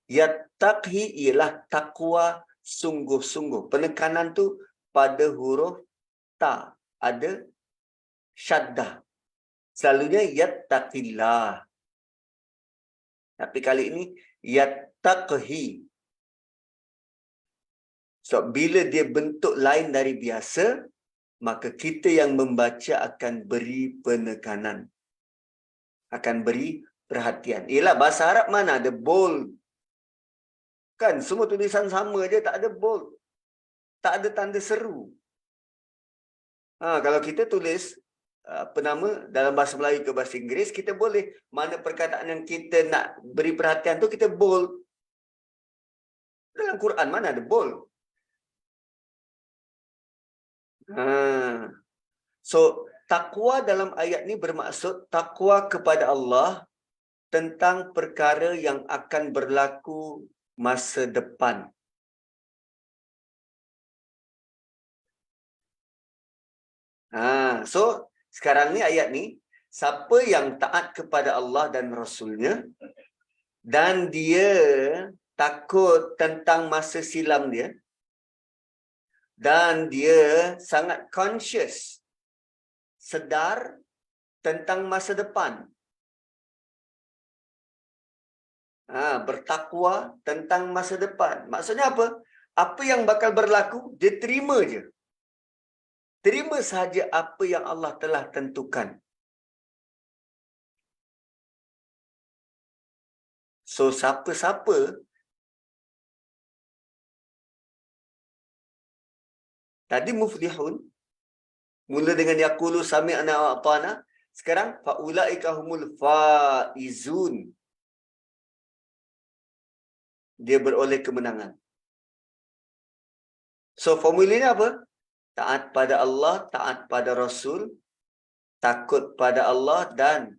Yattaqhi ialah takwa sungguh-sungguh. Penekanan tu pada huruf ta, ada syaddah. Selalunya yattaqillah. Tapi kali ini yattaqhi. So bila dia bentuk lain dari biasa, maka kita yang membaca akan beri penekanan. Akan beri perhatian. Ialah bahasa Arab mana ada bold. Kan semua tulisan sama je, tak ada bold. Tak ada tanda seru. Kalau kita tulis dalam bahasa Melayu ke bahasa Inggeris, kita boleh mana perkataan yang kita nak beri perhatian tu kita bold. Dalam Quran mana ada bold? So, takwa dalam ayat ni bermaksud takwa kepada Allah tentang perkara yang akan berlaku masa depan. So, sekarang ni ayat ni, siapa yang taat kepada Allah dan Rasulnya, dan dia takut tentang masa silam dia, dan dia sangat conscious, sedar tentang masa depan. Bertakwa tentang masa depan. Maksudnya apa? Apa yang bakal berlaku, dia terima je. Terima sahaja apa yang Allah telah tentukan. So, siapa-siapa tadi muflihun, mula dengan yaqulu sami'na wa ata'na, sekarang faulaika humul faizun. Dia beroleh kemenangan. So, formulanya apa? Taat pada Allah, taat pada Rasul, takut pada Allah dan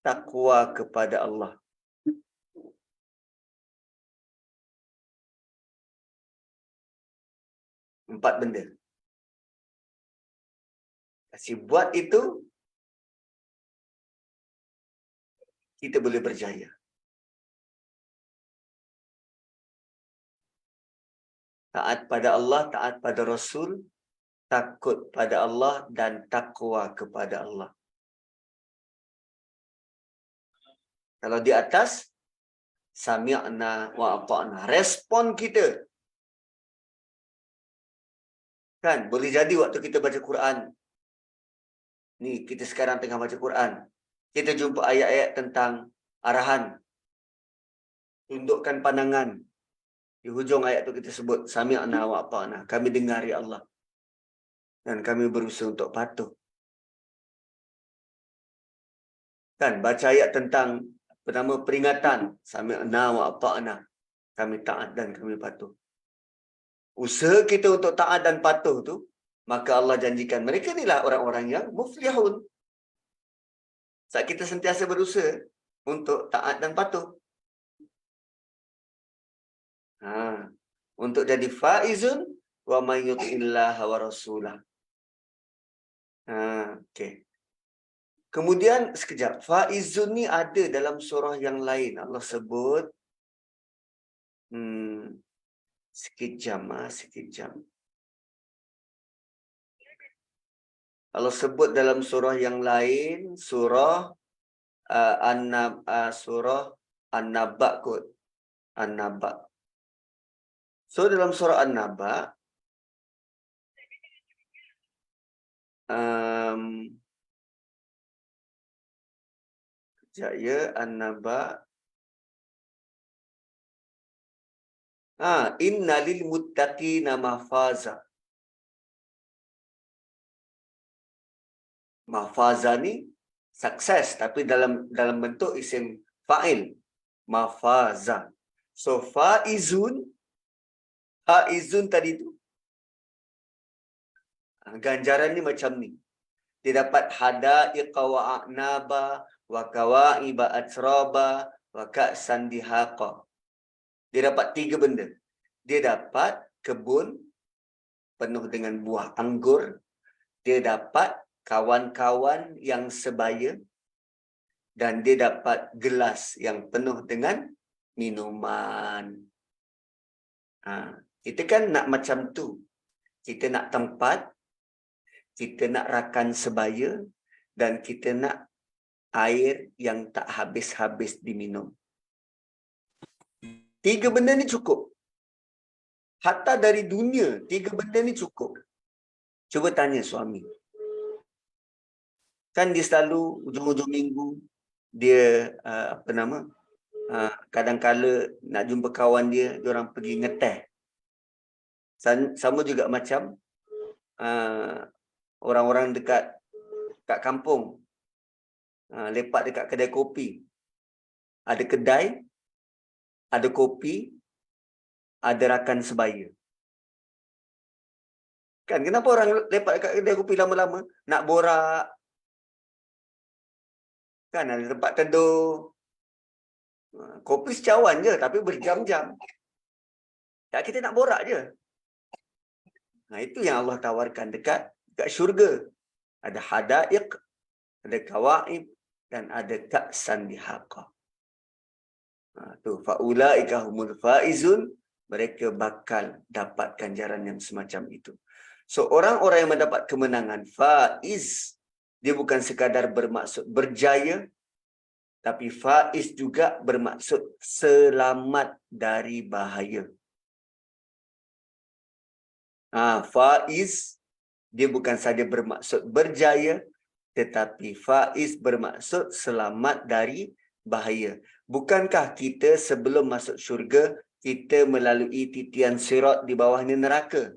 takwa kepada Allah. 4 benda. Kasih buat itu, kita boleh berjaya. Taat pada Allah, taat pada Rasul, takut pada Allah dan takwa kepada Allah. Kalau di atas, sami'na wa ata'na. Respon kita. Kan, boleh jadi waktu kita baca Quran. Ni, kita sekarang tengah baca Quran. Kita jumpa ayat-ayat tentang arahan. Tundukkan pandangan. Di hujung ayat tu kita sebut, sami'na wa ata'na. Kami dengar ya Allah. Dan kami berusaha untuk patuh. Kan, baca ayat tentang pertama peringatan. Sami'na wa ata'na. Kami taat dan kami patuh. Usaha kita untuk taat dan patuh tu, maka Allah janjikan mereka inilah orang-orang yang muflihun. Saat kita sentiasa berusaha untuk taat dan patuh. Untuk jadi faizun wa may yuti'illah wa rasulah. Okey. Kemudian sekejap, faizun ni ada dalam surah yang lain. Allah sebut sekejap. Allah sebut dalam surah yang lain, surah An-Naba kot. An-Naba. So dalam surah An-Naba, Jaya An-Naba. Innalil muttaqina mafaza. Mafaza ni sukses, tapi dalam bentuk isim fa'il. Mafaza. So faizun tadi tu, ganjaran ni macam ni. Dia dapat hadaiqa wa a'naba wa kawa'iba atraba wa ka'san dihaqa. Dia dapat 3 benda. Dia dapat kebun penuh dengan buah anggur. Dia dapat kawan-kawan yang sebaya. Dan dia dapat gelas yang penuh dengan minuman. Kita kan nak macam tu. Kita nak tempat, kita nak rakan sebaya, dan kita nak air yang tak habis-habis diminum. 3 benda ni cukup. Hatta dari dunia, 3 benda ni cukup. Cuba tanya suami. Kan dia selalu ujung-ujung minggu, dia kadang-kala nak jumpa kawan dia, diorang pergi ngeteh. Sama juga macam orang-orang dekat kampung, lepak dekat kedai kopi. Ada kedai, ada kopi, ada rakan sebaya. Kan, kenapa orang lepak dekat kedai kopi lama-lama? Nak borak. Kan, ada tempat teduh. Kopi secawan je, tapi berjam-jam. Tak, kita nak borak je. Itu yang Allah tawarkan dekat syurga. Ada hadaiq, ada kawaib, dan ada ka'san dihaqa. Tu faulaika humul faizun, mereka bakal dapat ganjaran yang semacam itu. So orang-orang yang mendapat kemenangan faiz, dia bukan sekadar bermaksud berjaya, tapi faiz juga bermaksud selamat dari bahaya. Faiz, dia bukan saja bermaksud berjaya, tetapi faiz bermaksud selamat dari bahaya. Bukankah kita sebelum masuk syurga, kita melalui titian sirat di bawahnya neraka?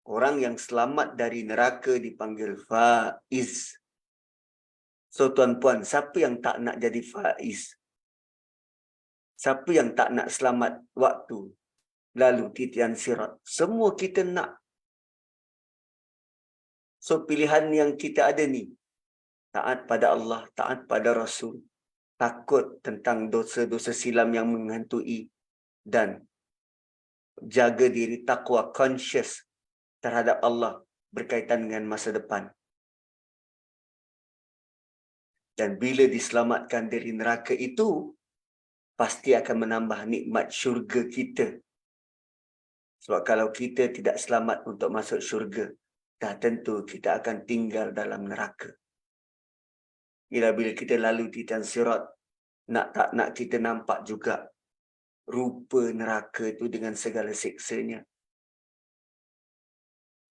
Orang yang selamat dari neraka dipanggil faiz. So tuan-puan, siapa yang tak nak jadi faiz? Siapa yang tak nak selamat waktu lalu titian sirat? Semua kita nak. So pilihan yang kita ada ni, taat pada Allah, taat pada Rasul, takut tentang dosa-dosa silam yang menghantui, dan jaga diri takwa, conscious terhadap Allah berkaitan dengan masa depan. Dan bila diselamatkan dari neraka itu, pasti akan menambah nikmat syurga kita. Sebab kalau kita tidak selamat untuk masuk syurga, dah tentu kita akan tinggal dalam neraka. Bila kita lalu titian sirat, nak tak nak kita nampak juga rupa neraka itu dengan segala siksanya.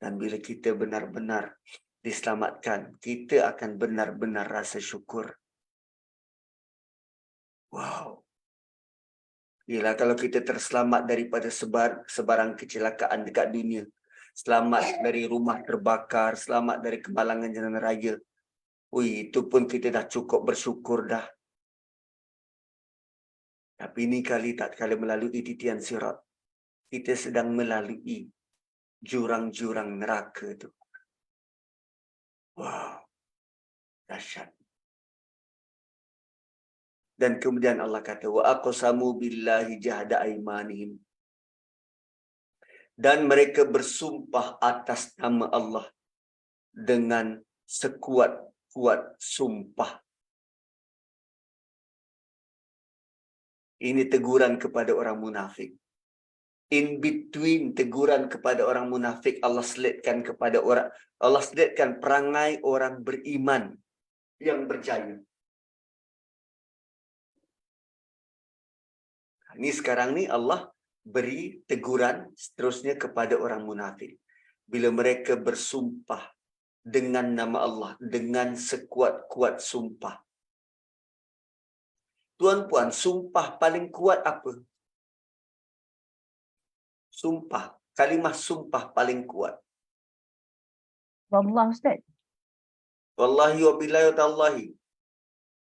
Dan bila kita benar-benar diselamatkan, kita akan benar-benar rasa syukur. Wow. Yalah, kalau kita terselamat daripada sebarang kecelakaan dekat dunia, selamat dari rumah terbakar, selamat dari kemalangan jalan raya, itu pun kita dah cukup bersyukur dah. Tapi ini kali tak kala melalui titian sirat, kita sedang melalui jurang-jurang neraka tu. Wow, dahsyat. Dan kemudian Allah kata, wa aqsamu billahi jahda aimanihim. Dan mereka bersumpah atas nama Allah dengan sekuat-kuat sumpah. Ini teguran kepada orang munafik. In between teguran kepada orang munafik, Allah selitkan perangai orang beriman yang berjaya. Ini sekarang ni Allah beri teguran seterusnya kepada orang munafik. Bila mereka bersumpah dengan nama Allah, dengan sekuat-kuat sumpah. Tuan-puan, sumpah paling kuat apa? Sumpah, kalimah sumpah paling kuat. Wallah Ustaz. Wallahi wa billahi wa tallahi.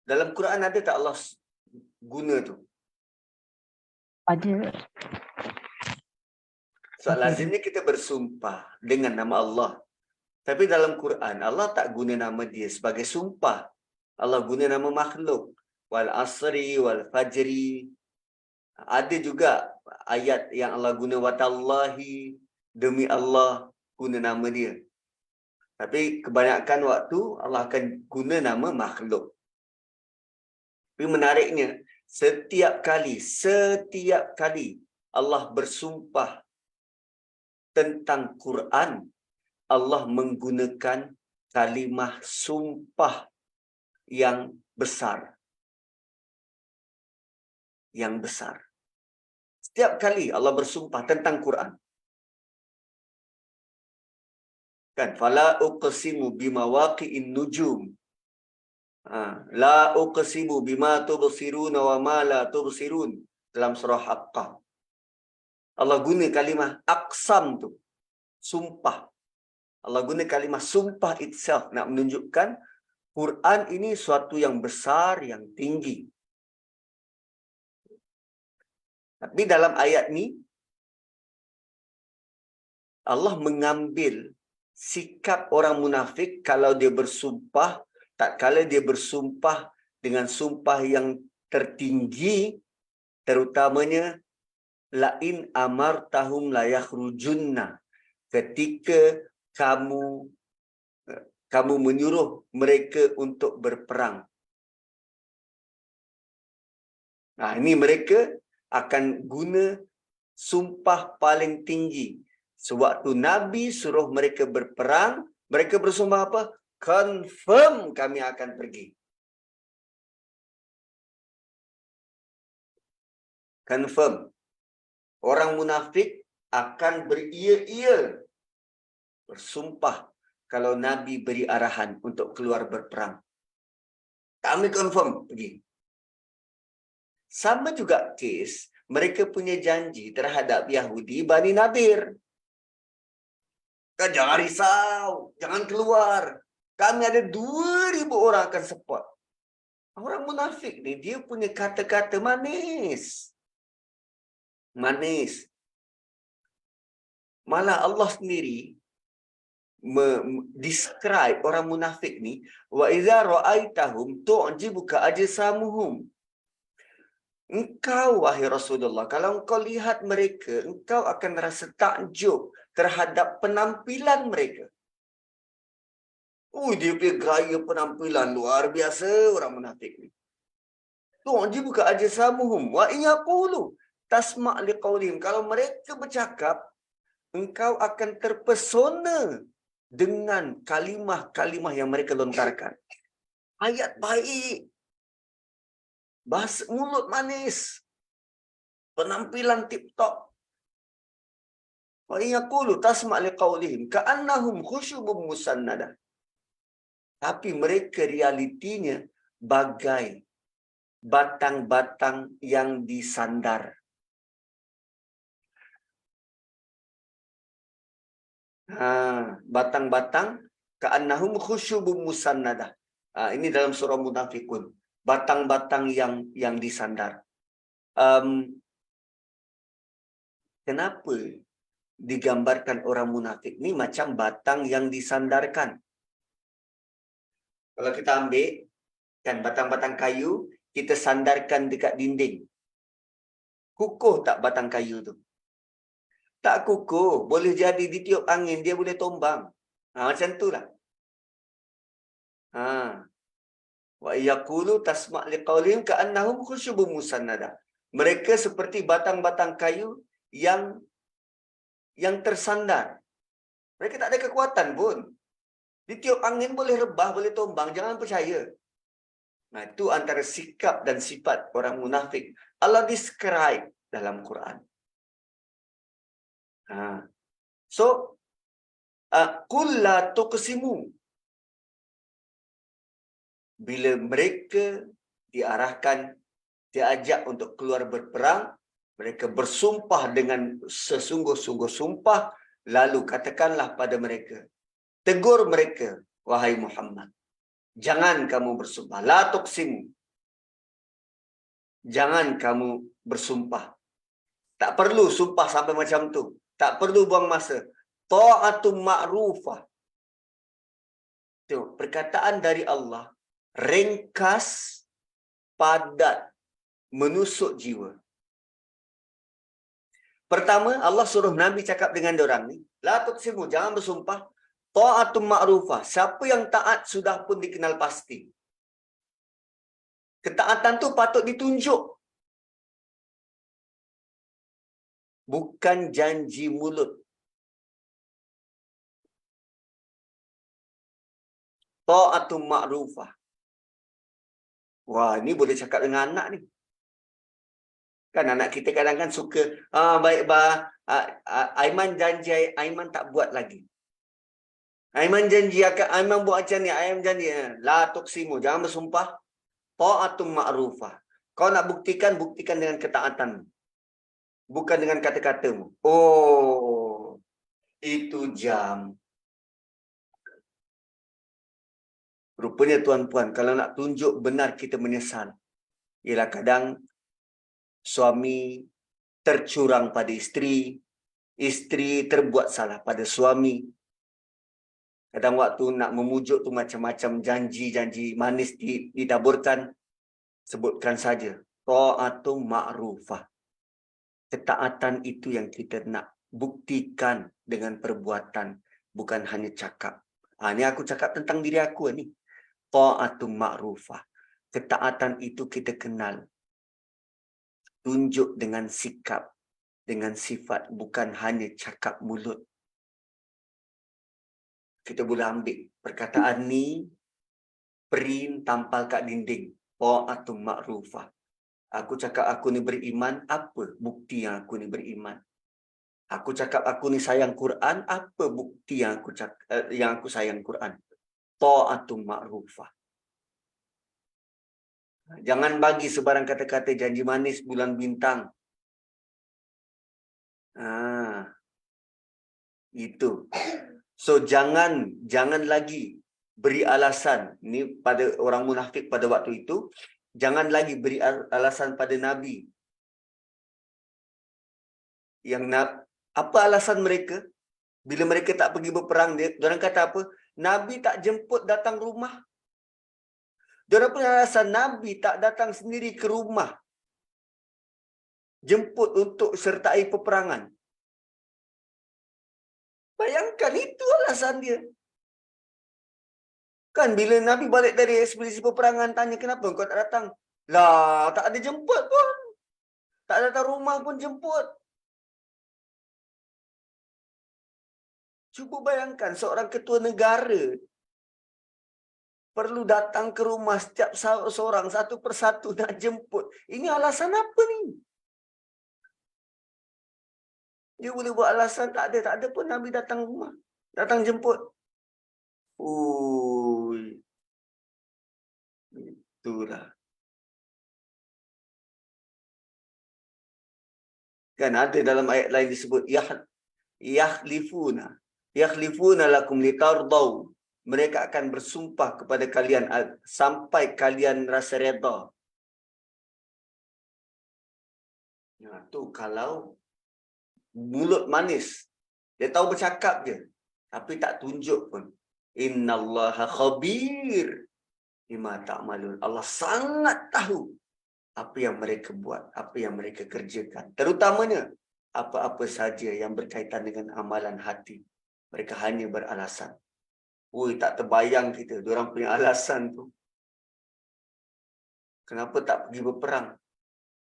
Dalam Quran ada tak Allah guna tu? Ada. Sebab lazimnya kita bersumpah dengan nama Allah. Tapi dalam Quran, Allah tak guna nama dia sebagai sumpah. Allah guna nama makhluk. Wal asri, wal fajri. Ada juga ayat yang Allah guna watallahi, demi Allah, guna nama dia. Tapi kebanyakan waktu Allah akan guna nama makhluk. Tapi menariknya, setiap kali Allah bersumpah tentang Quran, Allah menggunakan kalimah sumpah yang besar. Yang besar. Setiap kali Allah bersumpah tentang Quran. Kan, fala uqsimu bimawaqi'in nujum. La uqsimu bima tubsiruna wa ma la tubsirun. Dalam surah Haqqah. Allah guna kalimah aqsam tu. Sumpah. Allah guna kalimah sumpah itself nak menunjukkan Quran ini suatu yang besar, yang tinggi. Tapi dalam ayat ni, Allah mengambil sikap orang munafik kalau dia bersumpah, tak kala dia bersumpah dengan sumpah yang tertinggi, terutamanya lain amartahum la yakhrujunna, ketika kamu menyuruh mereka untuk berperang. Nah, ini mereka akan guna sumpah paling tinggi. Sewaktu Nabi suruh mereka berperang, mereka bersumpah apa? Confirm kami akan pergi. Confirm. Orang munafik akan beria-ia, bersumpah kalau Nabi beri arahan untuk keluar berperang. Kami confirm pergi. Sama juga kes, mereka punya janji terhadap Yahudi Bani Nadir. Kan jangan risau, jangan keluar. Kami ada 2,000 orang akan support. Orang munafik ni, dia punya kata-kata manis. Manis. Malah Allah sendiri describe orang munafik ni, wa idza ra'aitahum tu'jibuka ajsamuhum. Engkau, wahai Rasulullah, kalau engkau lihat mereka, engkau akan rasa takjub terhadap penampilan mereka. Dia punya gaya penampilan luar biasa orang munafik ni. Tu'jibuka ajsamuhum wa in yaqulu tasma' liqaulihim. Kalau mereka bercakap, engkau akan terpesona dengan kalimah-kalimah yang mereka lontarkan. Ayat baik. Bahasa mulut manis. Penampilan tip-top. Wa in yaqulu tasma' liqaulihim ka'annahum khusyubun musannadah. Tapi mereka realitinya bagai batang-batang yang disandar. Batang-batang ka'annahum khusyubun musannadah. Ini dalam surah Munafikun. Batang-batang yang disandar. Kenapa digambarkan orang munafik ni macam batang yang disandarkan? Kalau kita ambil kan batang-batang kayu, kita sandarkan dekat dinding. Kukuh tak batang kayu tu? Tak kukuh. Boleh jadi ditiup angin, dia boleh tombang. Macam tu lah. Wa yaqulu tasma' liqaulihim ka'annahum khusyubun musannadah. Mereka seperti batang-batang kayu yang tersandar. Mereka tak ada kekuatan pun. Ditiup angin boleh rebah, boleh tombang. Jangan percaya. Itu antara sikap dan sifat orang munafik. Allah describe dalam Quran. So, qul la tuqsimu. Bila mereka diarahkan, diajak untuk keluar berperang, mereka bersumpah dengan sesungguh-sungguh sumpah, lalu katakanlah pada mereka, tegur mereka, wahai Muhammad, jangan kamu bersumpah. La tuqsimu. Jangan kamu bersumpah. Tak perlu sumpah sampai macam tu. Tak perlu buang masa. Ta'atum ma'rufah. Tengok, perkataan dari Allah ringkas, padat, menusuk jiwa. Pertama, Allah suruh Nabi cakap dengan diorang ni, la tuqsimu, jangan bersumpah. Ta'atum ma'rufah. Siapa yang taat sudah pun dikenal pasti. Ketaatan tu patut ditunjuk. Bukan janji mulut. Ta'atum ma'rufah. Wah, ni boleh cakap dengan anak ni. Kan anak kita kadang-kadang suka, baik bah, Aiman janji, Aiman tak buat lagi. Aiman janji akan, Aiman buat macam ni, Aiman janji. La tuqsimu, jangan bersumpah. Ta'atum ma'rufah. Kau nak buktikan, buktikan dengan ketaatan. Bukan dengan kata-katamu. Oh, itu jam. Rupanya tuan-puan, kalau nak tunjuk benar kita menyesal. Ialah kadang suami tercurang pada isteri, isteri terbuat salah pada suami. Kadang waktu nak memujuk tu macam-macam janji-janji manis ditaburkan. Sebutkan saja. Ta'atum ma'rufah. Ketaatan itu yang kita nak buktikan dengan perbuatan. Bukan hanya cakap. Ni aku cakap tentang diri aku ni. Ta'atum ma'rufah. Ketaatan itu kita kenal. Tunjuk dengan sikap. Dengan sifat. Bukan hanya cakap mulut. Kita boleh ambil perkataan ni, print, tampal kat dinding. Ta'atum ma'rufah. Aku cakap aku ni beriman, apa bukti yang aku ni beriman? Aku cakap aku ni sayang Quran, apa bukti yang aku sayang Quran? Ta'atum ma'rufah. Jangan bagi sebarang kata-kata janji manis bulan bintang. Itu. So jangan lagi beri alasan ni pada orang munafik pada waktu itu, jangan lagi beri alasan pada Nabi. Apa alasan mereka? Bila mereka tak pergi berperang, diorang kata apa? Nabi tak jemput datang rumah. Diorang punya alasan Nabi tak datang sendiri ke rumah, jemput untuk sertai peperangan. Bayangkan, itu alasan dia. Kan bila Nabi balik dari ekspedisi peperangan, tanya kenapa kau tak datang? Lah, tak ada jemput pun. Tak datang rumah pun jemput. Cuba bayangkan seorang ketua negara perlu datang ke rumah setiap seorang satu persatu nak jemput. Ini alasan apa ni? Dia boleh buat alasan tak ada pun Nabi datang rumah. Datang jemput. Ui. Itulah. Kan ada dalam ayat lain disebut yakhlifuna lakum litardau. Mereka akan bersumpah kepada kalian sampai kalian rasa redha. Nah, tu kalau mulut manis. Dia tahu bercakap je, tapi tak tunjuk pun. Innallaha khabir bima ta'malun. Allah sangat tahu apa yang mereka buat, apa yang mereka kerjakan. Terutamanya apa-apa saja yang berkaitan dengan amalan hati. Mereka hanya beralasan. Ui, tak terbayang kita, diorang punya alasan tu. Kenapa tak pergi berperang?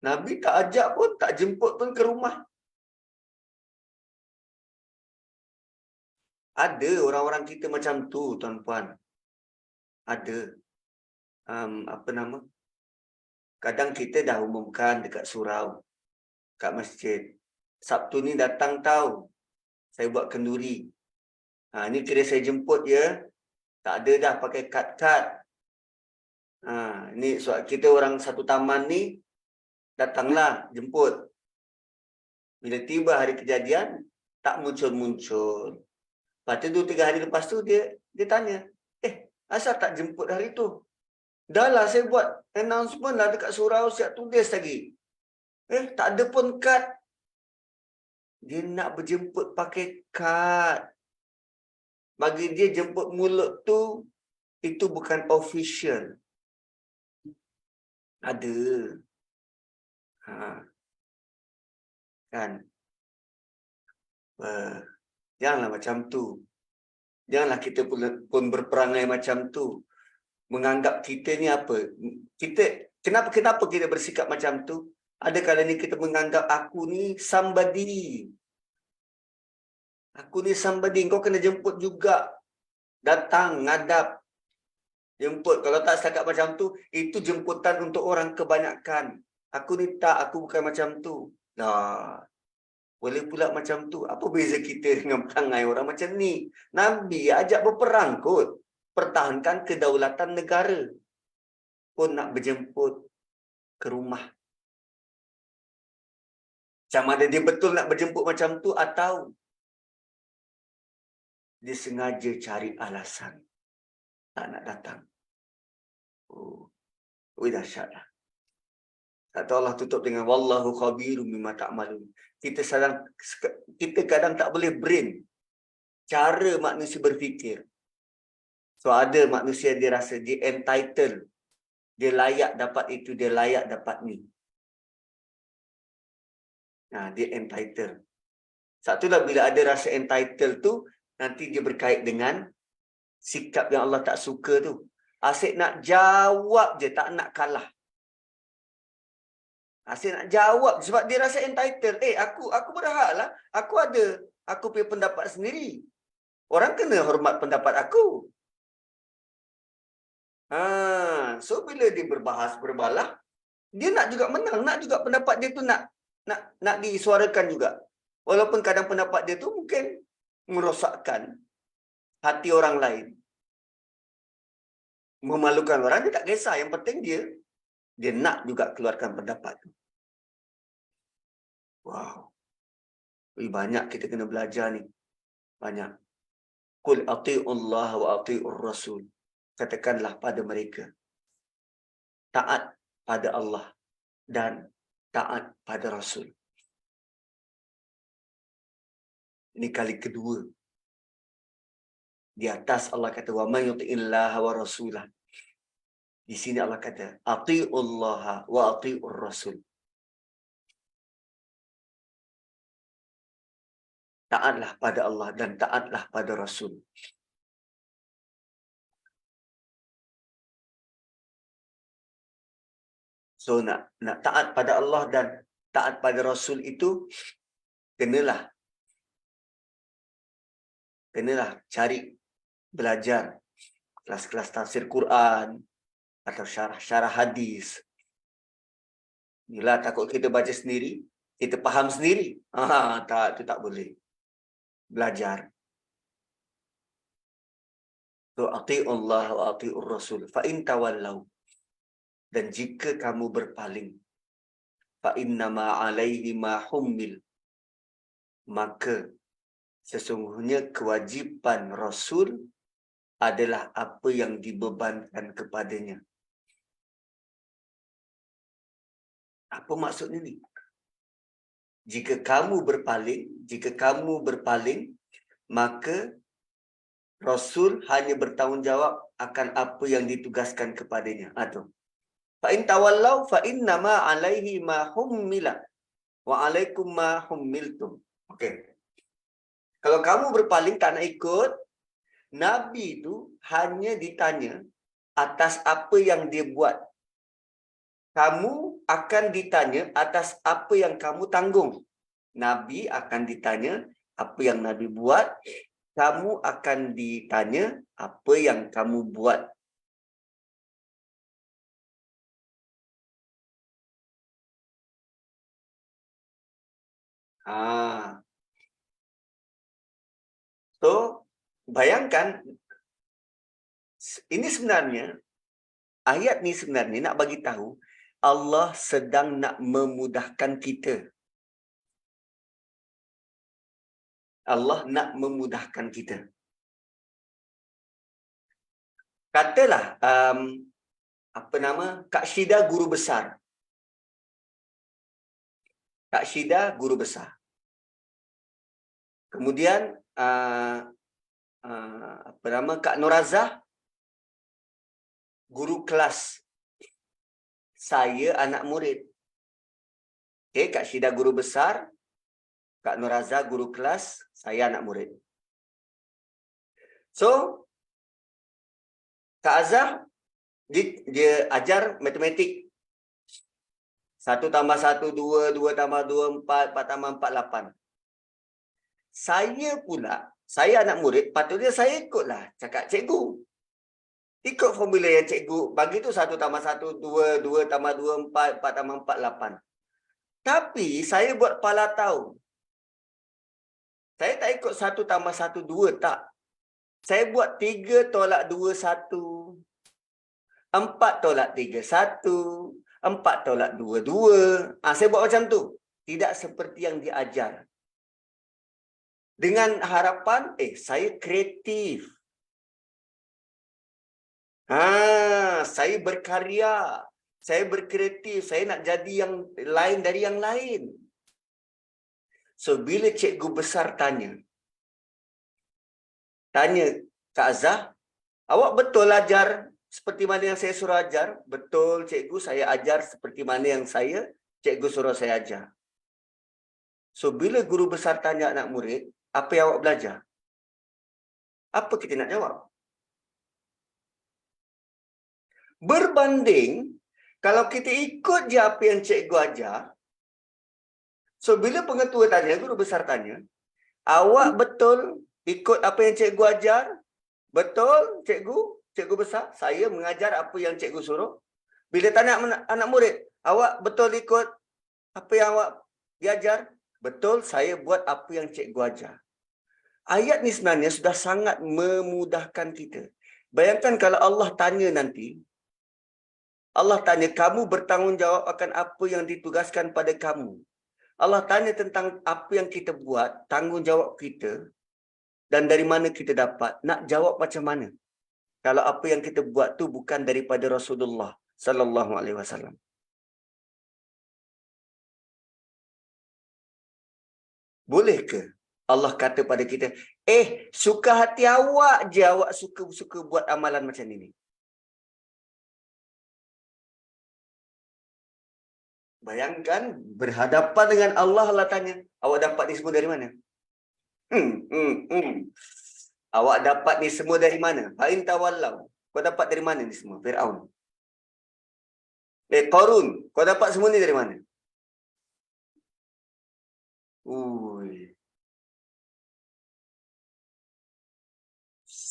Nabi tak ajak pun, tak jemput pun ke rumah. Ada orang-orang kita macam tu, tuan-puan. Ada. Apa nama? Kadang kita dah umumkan dekat surau, kat masjid. Sabtu ni datang tahu, saya buat kenduri. Ni kira saya jemput ya. Tak ada dah pakai kad-kad. Ni kita orang satu taman ni, datanglah jemput. Bila tiba hari kejadian, tak muncul-muncul. Lepas tu 2-3 hari lepas tu dia tanya, asal tak jemput hari tu? Dah lah saya buat announcement lah dekat surau, siap tulis lagi. Tak ada pun kad. Dia nak berjemput pakai kad. Bagi dia jemput mulut tu, itu bukan official. Ada. Kan? Janganlah macam tu. Janganlah kita pun berperangai macam tu. Menganggap kita ni apa? Kenapa kita bersikap macam tu? Ada kalanya kita menganggap aku ni somebody. Aku ni somebody. Kau kena jemput juga. Datang, ngadap. Jemput. Kalau tak setakat macam tu, itu jemputan untuk orang kebanyakan. Aku ni tak, aku bukan macam tu. Nah, boleh pula macam tu. Apa beza kita dengan perangai orang macam ni? Nabi ajak berperang kot. Pertahankan kedaulatan negara. Pun nak berjemput ke rumah. Macam mana dia betul nak berjemput macam tu, atau dia sengaja cari alasan tak nak datang. Dahsyatlah. Kata Allah tutup dengan wallahu khabirum bima ta'malun. Kita kadang tak boleh brain cara manusia berfikir. So ada manusia dia rasa dia entitled. Dia layak dapat itu, dia layak dapat ni. Dia entitled. Satulah bila ada rasa entitled tu, nanti dia berkait dengan sikap yang Allah tak suka tu. Asyik nak jawab je, tak nak kalah. Asyik nak jawab sebab dia rasa entitled. Aku berhak lah. Aku punya pendapat sendiri. Orang kena hormat pendapat aku. So bila dia berbalas, Dia nak juga menang, nak juga pendapat dia tu nak disuarakan juga. Walaupun kadang pendapat dia tu mungkin merosakkan hati orang lain, memalukan orang, dia tak kisah. Yang penting dia nak juga keluarkan pendapat tu. Wow. Banyak kita kena belajar ni. Banyak. Qul ati'ullah wa ati'ur rasul. Katakanlah pada mereka, taat pada Allah dan taat pada Rasul. Ini kali kedua. Di atas Allah kata wa may yuti'illaha wa rasulah. Di sini Allah kata ati'ullaha wa ati'ur rasul. Taatlah pada Allah dan taatlah pada Rasul. So nak taat pada Allah dan taat pada Rasul itu kenalah cari belajar kelas-kelas tafsir Quran atau syarah hadis. Bila takut kita baca sendiri, kita faham sendiri. Itu tak boleh. Belajar. So ati'ullah wa ati'ur rasul fa in tawallau. Dan jika kamu berpaling, fa innama 'alaihi ma hummil. Maka sesungguhnya kewajiban Rasul adalah apa yang dibebankan kepadanya. Apa maksudnya ni? Jika kamu berpaling, maka Rasul hanya bertanggungjawab akan apa yang ditugaskan kepadanya. Itu. Fa in tawallau fa innama 'alaihi ma hummila wa 'alaikum ma hummiltum. Okey. Kalau kamu berpaling tak nak ikut, Nabi itu hanya ditanya atas apa yang dia buat. Kamu akan ditanya atas apa yang kamu tanggung. Nabi akan ditanya apa yang Nabi buat. Kamu akan ditanya apa yang kamu buat. So, bayangkan, ini sebenarnya, ayat ni sebenarnya nak bagi tahu, Allah sedang nak memudahkan kita. Allah nak memudahkan kita. Katalah, Kak Syida guru besar. Kak Syida guru besar. Kemudian, Kak Norazah guru kelas. Saya anak murid. Okay, Kak Syida guru besar, Kak Norazah guru kelas, saya anak murid. So, Kak Azhar dia ajar matematik. 1 tambah 1, 2, 2 tambah 2, 4, 4 tambah 4, 8. Saya pula, saya anak murid, patutnya saya ikutlah cakap cikgu. Ikut formula yang cikgu bagi tu 1 tambah 1, 2, 2 tambah 2, 4, 4 tambah 4, 8. Tapi saya buat pala tahu. Saya tak ikut 1 tambah 1, 2, tak. Saya buat 3 tolak 2, 1. 4 tolak 3, 1. 4 tolak 2, 2. Saya buat macam tu. Tidak seperti yang diajar. Dengan harapan, saya kreatif. Saya berkarya. Saya berkreatif. Saya nak jadi yang lain dari yang lain. So, bila cikgu besar tanya Kak Azhar, awak betul ajar seperti mana yang saya suruh ajar? Betul cikgu, saya ajar seperti mana yang cikgu suruh saya ajar. So, bila guru besar tanya anak murid, apa yang awak belajar? Apa kita nak jawab? Berbanding, kalau kita ikut je apa yang cikgu ajar, so bila pengetua tanya, guru besar tanya, awak betul ikut apa yang cikgu ajar? Betul cikgu besar, saya mengajar apa yang cikgu suruh. Bila tanya anak murid, Awak betul ikut apa yang awak diajar? Betul, saya buat apa yang cikgu ajar. Ayat ni sebenarnya sudah sangat memudahkan kita. Bayangkan kalau Allah tanya nanti, Allah tanya, kamu bertanggungjawab akan apa yang ditugaskan pada kamu. Allah tanya tentang apa yang kita buat, tanggungjawab kita, dan dari mana kita dapat. Nak jawab macam mana? Kalau apa yang kita buat tu bukan daripada Rasulullah sallallahu alaihi wasallam. Boleh ke Allah kata pada kita, suka hati awak je awak suka buat amalan macam ini? Bayangkan berhadapan dengan Allah, Allah tanya, awak dapat ni semua dari mana? Awak dapat ni semua dari mana? Fa'in tawallau. Kau dapat dari mana ni semua? Fir'aun. Qarun, kau dapat semua ni dari mana? Ui.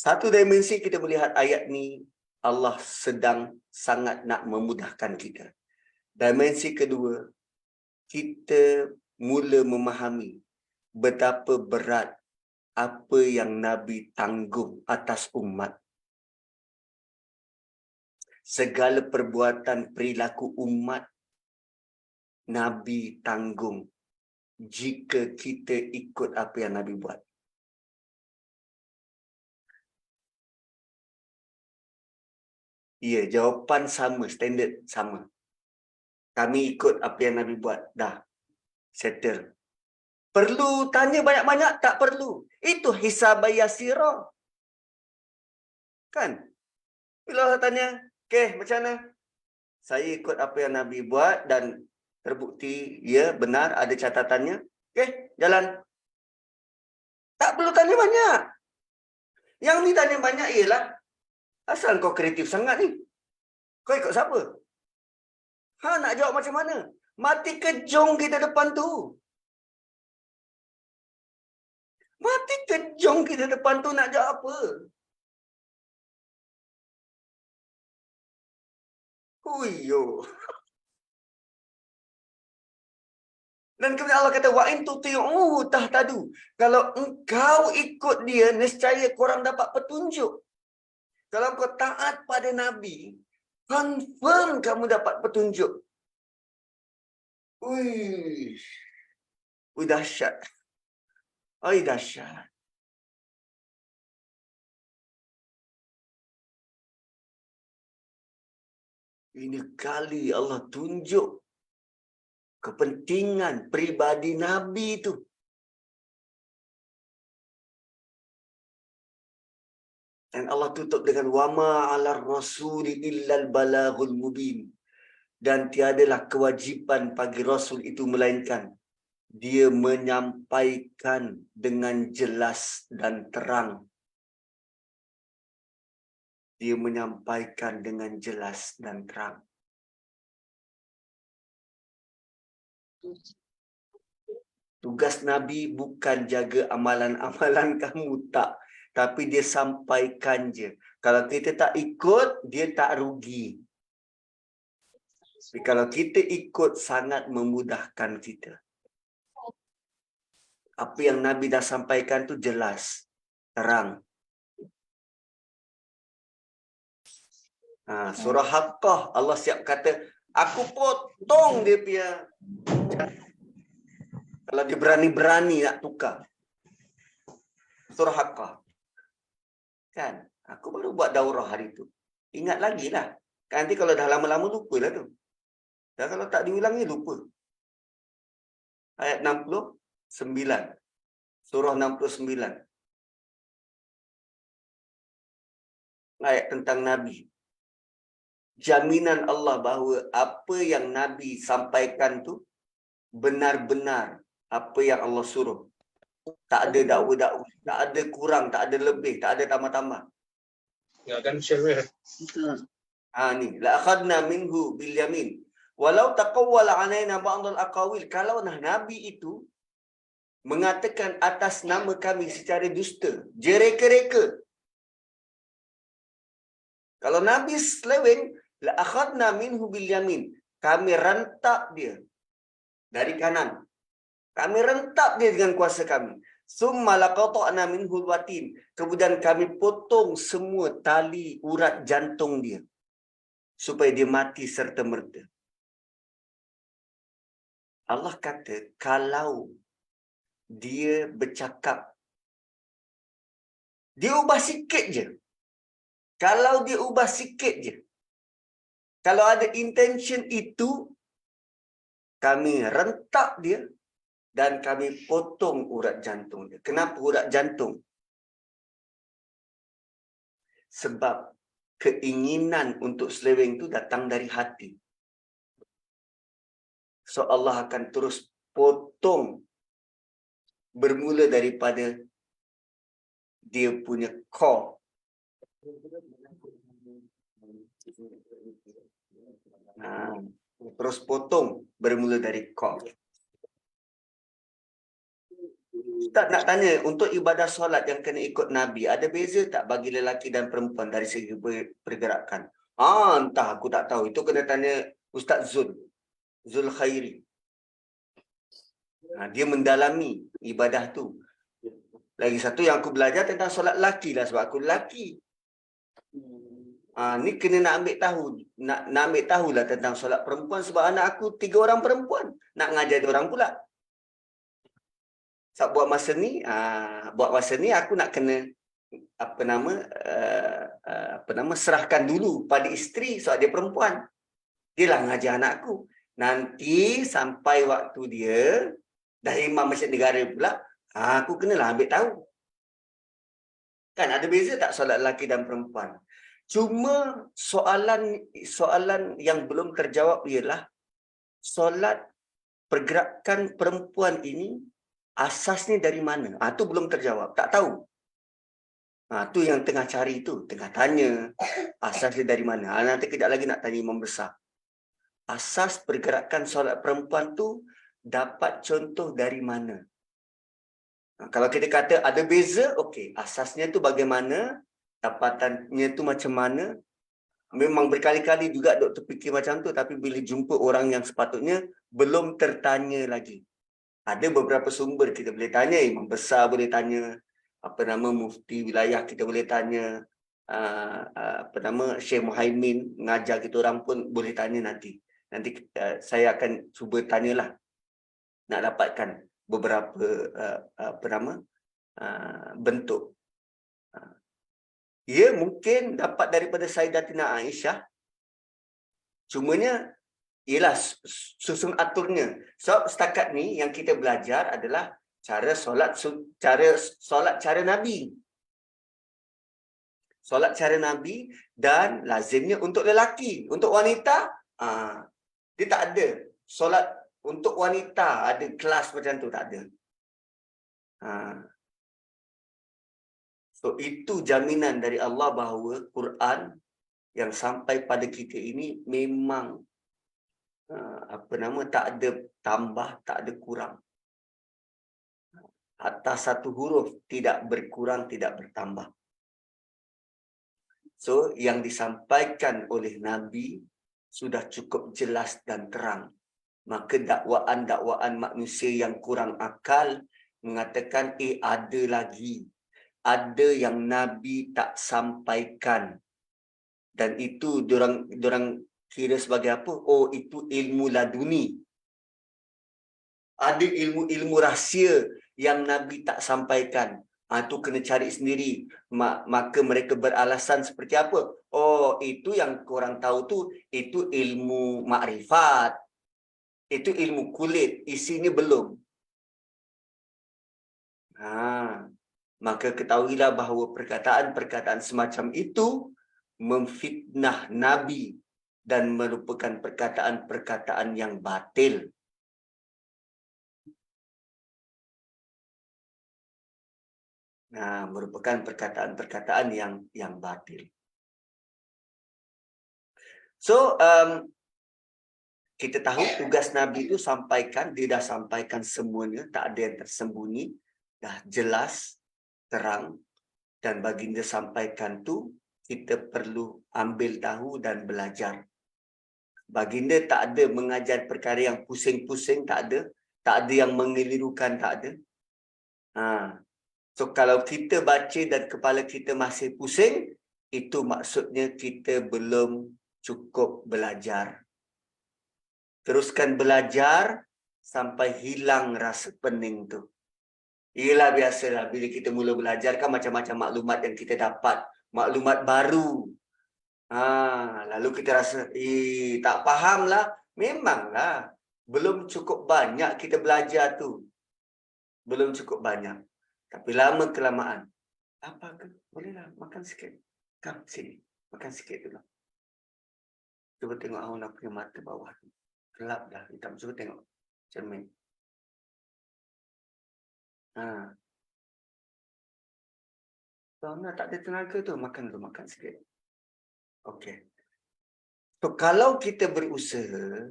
Satu dimensi kita melihat ayat ni, Allah sedang sangat nak memudahkan kita. Dimensi kedua, kita mula memahami betapa berat apa yang Nabi tanggung atas umat. Segala perbuatan perilaku umat, Nabi tanggung jika kita ikut apa yang Nabi buat. Ya, jawapan sama, standard sama. Kami ikut apa yang Nabi buat. Dah, settle. Perlu tanya banyak-banyak? Tak perlu. Itu hisab yasirah. Kan? Bila Allah tanya, macam mana? Saya ikut apa yang Nabi buat dan terbukti, ya, benar, ada catatannya. Jalan. Tak perlu tanya banyak. Yang ni tanya banyak ialah, asal kau kreatif sangat ni? Kau ikut siapa? Nak jawab macam mana? Mati kejong kita depan tu. Mati kejong kita depan tu nak jawab apa? Huyo. Dan kemudian Allah kata, wa in tuti'uhu tahtadu. Kalau engkau ikut dia, nescaya korang dapat petunjuk. Kalau kau taat pada Nabi, confirm kamu dapat petunjuk. Dahsyat. Dahsyat. Ini kali Allah tunjuk kepentingan pribadi Nabi itu. Dan Allah tutup dengan wama 'alar rasuli illal balaghul mubin. Dan tiadalah kewajipan bagi Rasul itu melainkan dia menyampaikan dengan jelas dan terang. Dia menyampaikan dengan jelas dan terang. Tugas Nabi bukan jaga amalan-amalan kamu, tak. Tapi dia sampaikan je. Kalau kita tak ikut, dia tak rugi. Tapi kalau kita ikut, sangat memudahkan kita. Apa yang Nabi dah sampaikan tu jelas, terang. Surah Haqqah, Allah siap kata, aku potong dia punya. Kalau dia berani-berani nak tukar. Surah Haqqah. Kan? Aku baru buat daurah hari tu. Ingat lagi lah. Kan nanti kalau dah lama-lama lupa lah tu. Dan kalau tak diulangi, lupa. Ayat 69. Surah 69. Ayat tentang Nabi. Jaminan Allah bahawa apa yang Nabi sampaikan tu benar-benar apa yang Allah suruh. Tak ada dakwa-dakwa, tak ada kurang, tak ada lebih, tak ada tambah-tambah. Ya kan share. Ni, la akhadna minhu bil yamin. Walau taqawwala alaina ba'd al aqawil, kalau Nabi itu mengatakan atas nama kami secara dusta, jereka-reka. Kalau Nabi seleweng, la akhadna minhu bil yamin. kami rentak dia dari kanan. Kami rentak dia dengan kuasa kami. Summa laqata'na minhul watin. Kemudian kami potong semua tali urat jantung dia supaya dia mati serta merta. Allah kata, kalau dia bercakap, dia ubah sikit je. Kalau dia ubah sikit je, kalau ada intention itu, kami rentak dia dan kami potong urat jantung dia. Kenapa urat jantung? Sebab keinginan untuk seleweng itu datang dari hati. So Allah akan terus potong bermula daripada dia punya core. Terus potong bermula dari core. Ustaz nak tanya, untuk ibadah solat yang kena ikut Nabi, ada beza tak bagi lelaki dan perempuan dari segi pergerakan? Entah, aku tak tahu. Itu kena tanya Ustaz Zul Khairi. Dia mendalami ibadah tu. Lagi satu yang aku belajar tentang solat lelaki lah, sebab aku lelaki. Ni kena nak ambil tahu, nak ambil tahulah tentang solat perempuan, sebab anak aku 3 orang perempuan, nak ngajar dia orang pula. Sebab buat masa ni aku nak kena serahkan dulu pada isteri sebab dia perempuan. Dia lah ngajar anak aku. Nanti sampai waktu dia dah imam masjid negara pula, aku kenalah ambil tahu. Kan ada beza tak solat lelaki dan perempuan? Cuma soalan yang belum terjawab ialah solat pergerakan perempuan ini asasnya dari mana? Itu belum terjawab, tak tahu. Tu yang tengah cari tu, tengah tanya asasnya dari mana. Nanti kejap lagi nak tanya imam besar. Asas pergerakan solat perempuan tu dapat contoh dari mana? Kalau kita kata ada beza, okey. Asasnya tu bagaimana? Dapatannya tu macam mana? Memang berkali-kali juga doktor fikir macam tu, tapi bila jumpa orang yang sepatutnya belum tertanya lagi. Ada beberapa sumber kita boleh tanya, imam besar boleh tanya, mufti wilayah kita boleh tanya, Syekh Muhaimin mengajar kita orang pun boleh tanya nanti. Nanti saya akan cuba tanyalah nak dapatkan beberapa bentuk. Ya, mungkin dapat daripada Sayyidatina Aisyah. Cumanya ialah susun aturnya. Sebab setakat ni yang kita belajar adalah cara solat cara Nabi. Solat cara Nabi dan lazimnya untuk lelaki. Untuk wanita, dia tak ada. Solat untuk wanita ada kelas macam tu, tak ada. So itu jaminan dari Allah bahawa Quran yang sampai pada kita ini memang tak ada tambah, tak ada kurang. Atas satu huruf tidak berkurang, tidak bertambah. So yang disampaikan oleh Nabi sudah cukup jelas dan terang. Maka dakwaan-dakwaan manusia yang kurang akal mengatakan ada lagi. Ada yang Nabi tak sampaikan. Dan itu diorang kira sebagai apa? Oh, itu ilmu laduni. Ada ilmu rahsia yang Nabi tak sampaikan. Itu kena cari sendiri. Maka mereka beralasan seperti apa? Oh, itu yang korang tahu tu, itu ilmu makrifat. Itu ilmu kulit. Isinya belum. Maka ketahuilah bahawa perkataan-perkataan semacam itu memfitnah Nabi dan merupakan perkataan-perkataan yang batil. Merupakan perkataan-perkataan yang batil. So, kita tahu tugas Nabi itu sampaikan, dia dah sampaikan semuanya, tak ada yang tersembunyi, dah jelas, terang, dan baginda sampaikan tu, kita perlu ambil tahu dan belajar. Baginda tak ada mengajar perkara yang pusing-pusing, tak ada. Tak ada yang mengelirukan, tak ada. So kalau kita baca dan kepala kita masih pusing, itu maksudnya kita belum cukup belajar. Teruskan belajar sampai hilang rasa pening tu. Ialah biasalah bila kita mula belajar kan macam-macam maklumat yang kita dapat. Maklumat baru. Lalu kita rasa, tak faham lah. Memanglah. Belum cukup banyak kita belajar tu. Belum cukup banyak. Tapi lama kelamaan. Apa ke? Bolehlah makan sikit. Kam, sini. Makan sikit dulu. Cuba tengok Auna punya mata bawah. Gelap dah. Hitam. Cuba tengok. Cermin. Auna tak ada tenaga tu. Makan dulu. Makan sikit. Okey. So, kalau kita berusaha,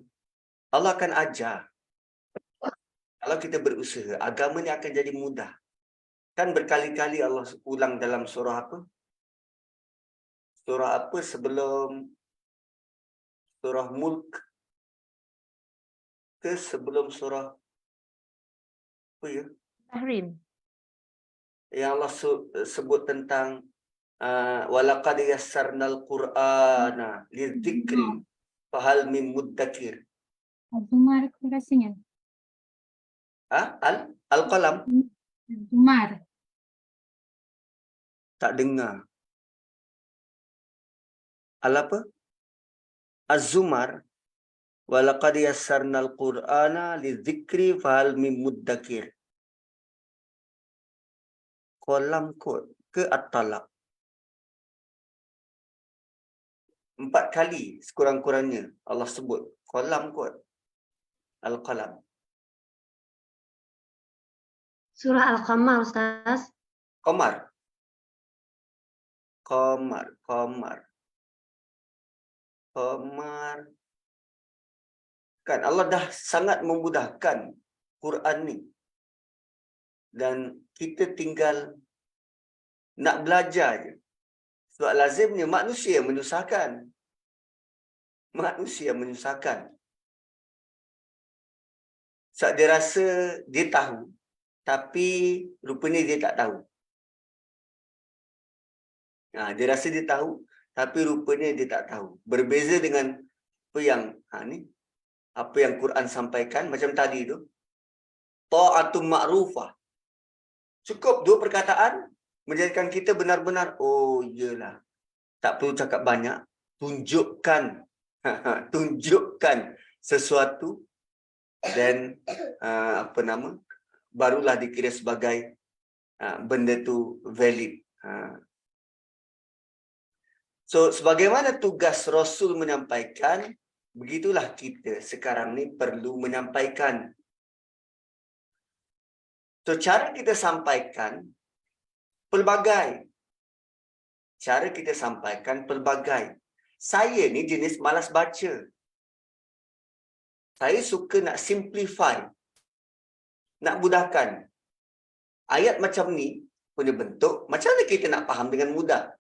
Allah akan ajar. Kalau kita berusaha, agama ni akan jadi mudah. Kan berkali-kali Allah ulang dalam surah apa? Surah apa sebelum surah Mulk? Ke sebelum surah apa ya? Tahrim. Yang Allah sebut tentang walaqad yassarnal Qur'ana lidzikri fahal min muddakir. Zumar rasanya. Al-Qalam? Zumar. Tak dengar. Apa? Az-Zumar. Walaqad yassarnal Qur'ana lidzikri fahal min muddakir. Qalam kot ke At-Talaq? 4 kali sekurang-kurangnya Allah sebut qalam kot. Al-Qalam. Surah Al-Qamar, Ustaz. Qamar. Kan Allah dah sangat memudahkan Quran ni. Dan kita tinggal nak belajar je. Sebab lazimnya manusia menyusahkan. Sebab dia rasa dia tahu. Tapi rupanya dia tak tahu. Dia rasa dia tahu. Tapi rupanya dia tak tahu. Berbeza dengan apa yang apa yang Quran sampaikan. Macam tadi tu. Ta'atum ma'rufah. Cukup 2 perkataan. Menjadikan kita benar-benar, oh iyalah. Tak perlu cakap banyak. Tunjukkan. Tunjukkan sesuatu. Dan barulah dikira sebagai benda tu valid. So, sebagaimana tugas Rasul menyampaikan, begitulah kita sekarang ni perlu menyampaikan. So, cara kita sampaikan pelbagai. Saya ni jenis malas baca. Saya suka nak simplify. Nak mudahkan. Ayat macam ni punya bentuk, macam mana kita nak faham dengan mudah?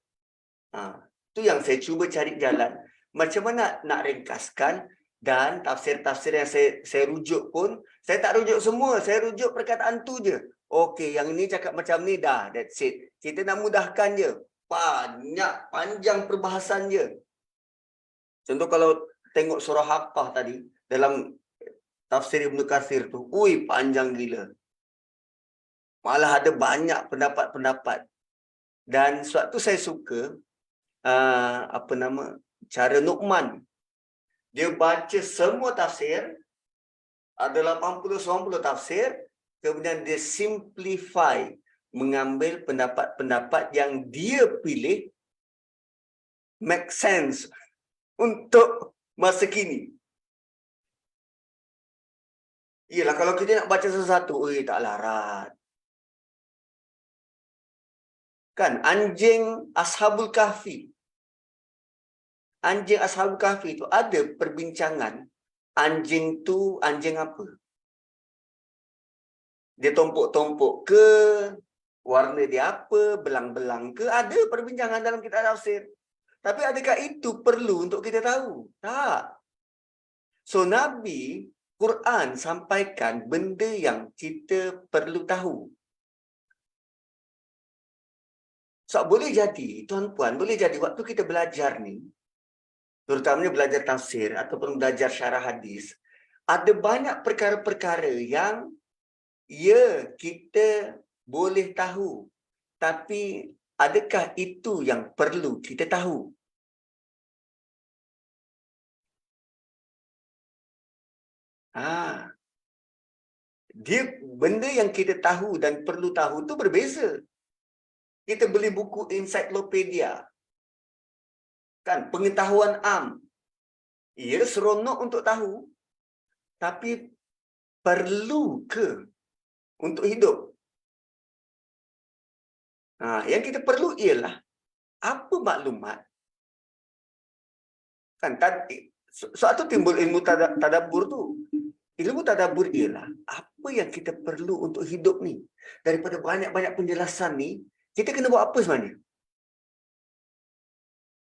Itu yang saya cuba cari jalan. Macam mana nak ringkaskan, dan tafsir-tafsir yang saya rujuk pun, saya tak rujuk semua. Saya rujuk perkataan tu je. Okey, yang ni cakap macam ni dah. That's it. Kita nak mudahkan je. Panjang perbahasan je. Contoh kalau tengok surah Haqqah tadi, dalam tafsir Ibn Kathir tu, panjang gila. Malah ada banyak pendapat-pendapat. Dan sebab tu saya suka cara Nu'man. Dia baca semua tafsir, ada 80-90 tafsir, kemudian dia simplify, mengambil pendapat-pendapat yang dia pilih make sense untuk masa kini. Yelah, kalau kita nak baca sesuatu, tak larat. Kan, anjing Ashabul Kahfi. Anjing Ashabul Kahfi itu ada perbincangan. Anjing tu anjing apa? Dia tompok-tompok ke? Warna dia apa? Belang-belang ke? Ada perbincangan dalam kitab tafsir. Tapi adakah itu perlu untuk kita tahu? Tak. So Nabi Quran sampaikan benda yang kita perlu tahu. So boleh jadi, tuan-puan, boleh jadi waktu kita belajar ni, terutamanya belajar tafsir ataupun belajar syarah hadis, ada banyak perkara-perkara yang ya kita boleh tahu, tapi adakah itu yang perlu kita tahu? Dia benda yang kita tahu dan perlu tahu tu berbeza. Kita beli buku ensiklopedia, kan, pengetahuan am. Ia seronok untuk tahu, tapi perlu ke untuk hidup? Yang kita perlu ialah apa maklumat. Kan tadi suatu timbul ilmu tadabbur tu. Ilmu tadabbur ialah apa yang kita perlu untuk hidup ni. Daripada banyak-banyak penjelasan ni, kita kena buat apa sebenarnya?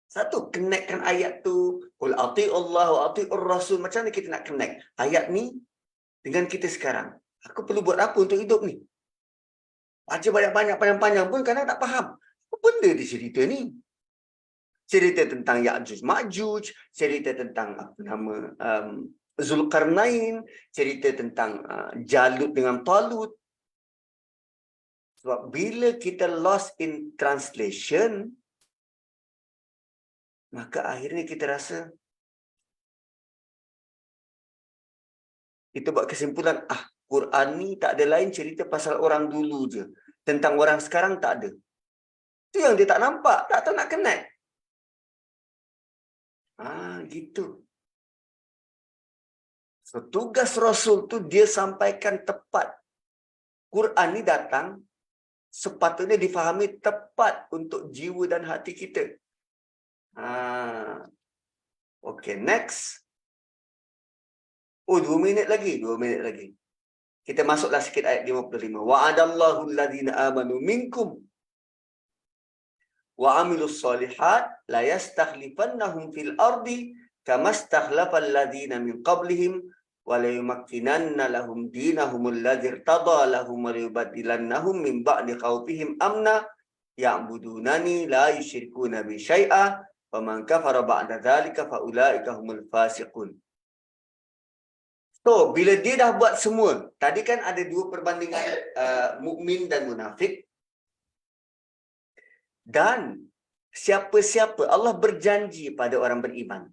Satu, connectkan ayat tu. Qul ati'ullah wa ati'ur rasul. Macam mana kita nak connect ayat ni dengan kita sekarang? Aku perlu buat apa untuk hidup ni? Baca banyak-banyak panjang-panjang pun kadang tak faham. Apa benda dia cerita ni? Cerita tentang Ya'juj Ma'juj, cerita tentang apa nama Zulkarnain, cerita tentang Jalut dengan Talut. Sebab bila kita lost in translation, maka akhirnya kita rasa, kita buat kesimpulan, Quran ni tak ada lain cerita pasal orang dulu je. Tentang orang sekarang tak ada. Itu yang dia tak nampak, tak tahu nak connect. Gitu. So, tugas Rasul tu dia sampaikan tepat. Quran ni datang sepatutnya difahami tepat untuk jiwa dan hati kita. Okay, next. 2 minit lagi, 2 minit lagi. Kita masuklah sikit ayat 55. Wa'adallahu alladhina amanu minkum wa amilus solihat la yastakhlifannahum fil ardi kama stakhlafa alladhina min qablihim wa la yumakkinanna lahum dinahum alladhi irtada lahum wa yubaddilannahum min ba'di khawfihim amna ya'budunani la yusyrikuna bi syai'a wa man kafara ba'da dhalika fa ulaika humul fasiqun. So, bila dia dah buat semua, tadi kan ada 2 perbandingan mukmin dan munafik. Dan siapa-siapa, Allah berjanji pada orang beriman.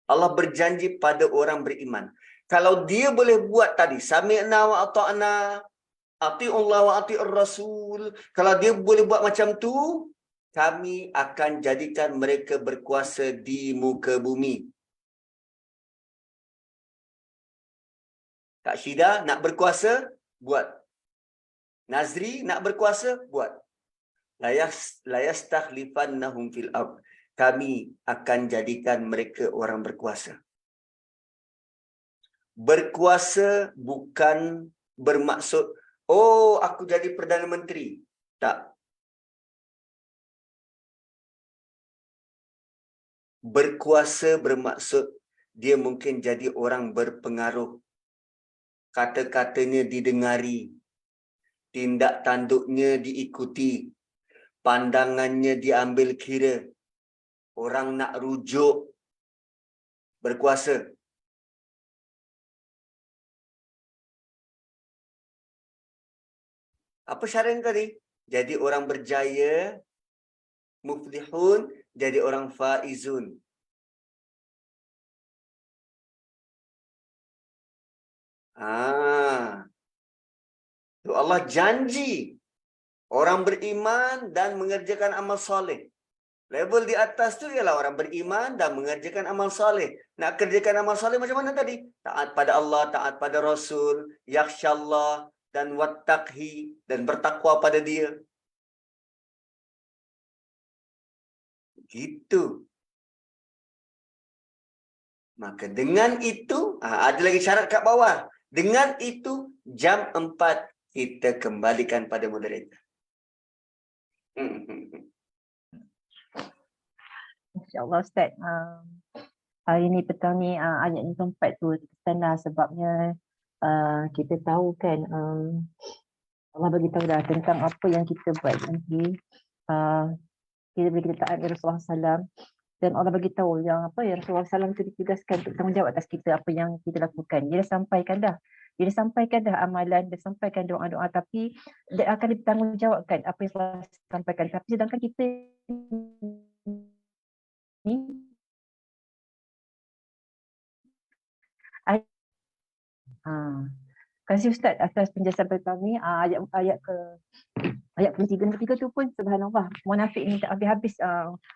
Allah berjanji pada orang beriman. Kalau dia boleh buat tadi, sami'na wa ata'na, ati'ullah wa ati'ur rasul. Kalau dia boleh buat macam tu, kami akan jadikan mereka berkuasa di muka bumi. Kak Syida nak berkuasa, buat. Nazri nak berkuasa, buat. La yastakhlifannahum fil ard. Kami akan jadikan mereka orang berkuasa. Berkuasa bukan bermaksud, aku jadi Perdana Menteri. Tak. Berkuasa bermaksud dia mungkin jadi orang berpengaruh. Kata-katanya didengari. Tindak tanduknya diikuti. Pandangannya diambil kira. Orang nak rujuk. Berkuasa. Apa syarat tadi? Jadi orang berjaya, muflihun, jadi orang faizun. Allah janji orang beriman dan mengerjakan amal soleh. Level di atas tu ialah orang beriman dan mengerjakan amal soleh. Nak kerjakan amal soleh macam mana tadi? Taat pada Allah, taat pada Rasul, yakhsyallah dan wattaqhi, dan bertakwa pada dia. Gitu. Maka dengan itu, ada lagi syarat kat bawah. Dengan itu, jam 4 kita kembalikan pada moderator. InsyaAllah Ustaz. hari ni petang ni ayat yang keempat tu stand lah sebabnya kita tahu kan Allah bagi tahu dah tentang apa yang kita buat nanti. Bila kita taat Rasulullah SAW dan Allah bagi tahu yang apa yang Rasulullah SAW itu ditugaskan untuk tanggungjawab atas kita apa yang kita lakukan. Dia dah sampaikan dah. Dia dah sampaikan dah amalan, dia sampaikan doa-doa tapi dia akan ditanggungjawabkan apa yang Allah sampaikan. Tapi sedangkan kita ni kasih Ustaz atas penjelasan petang ni. Ayat 23 tu pun subhanallah munafik ni tak habis-habis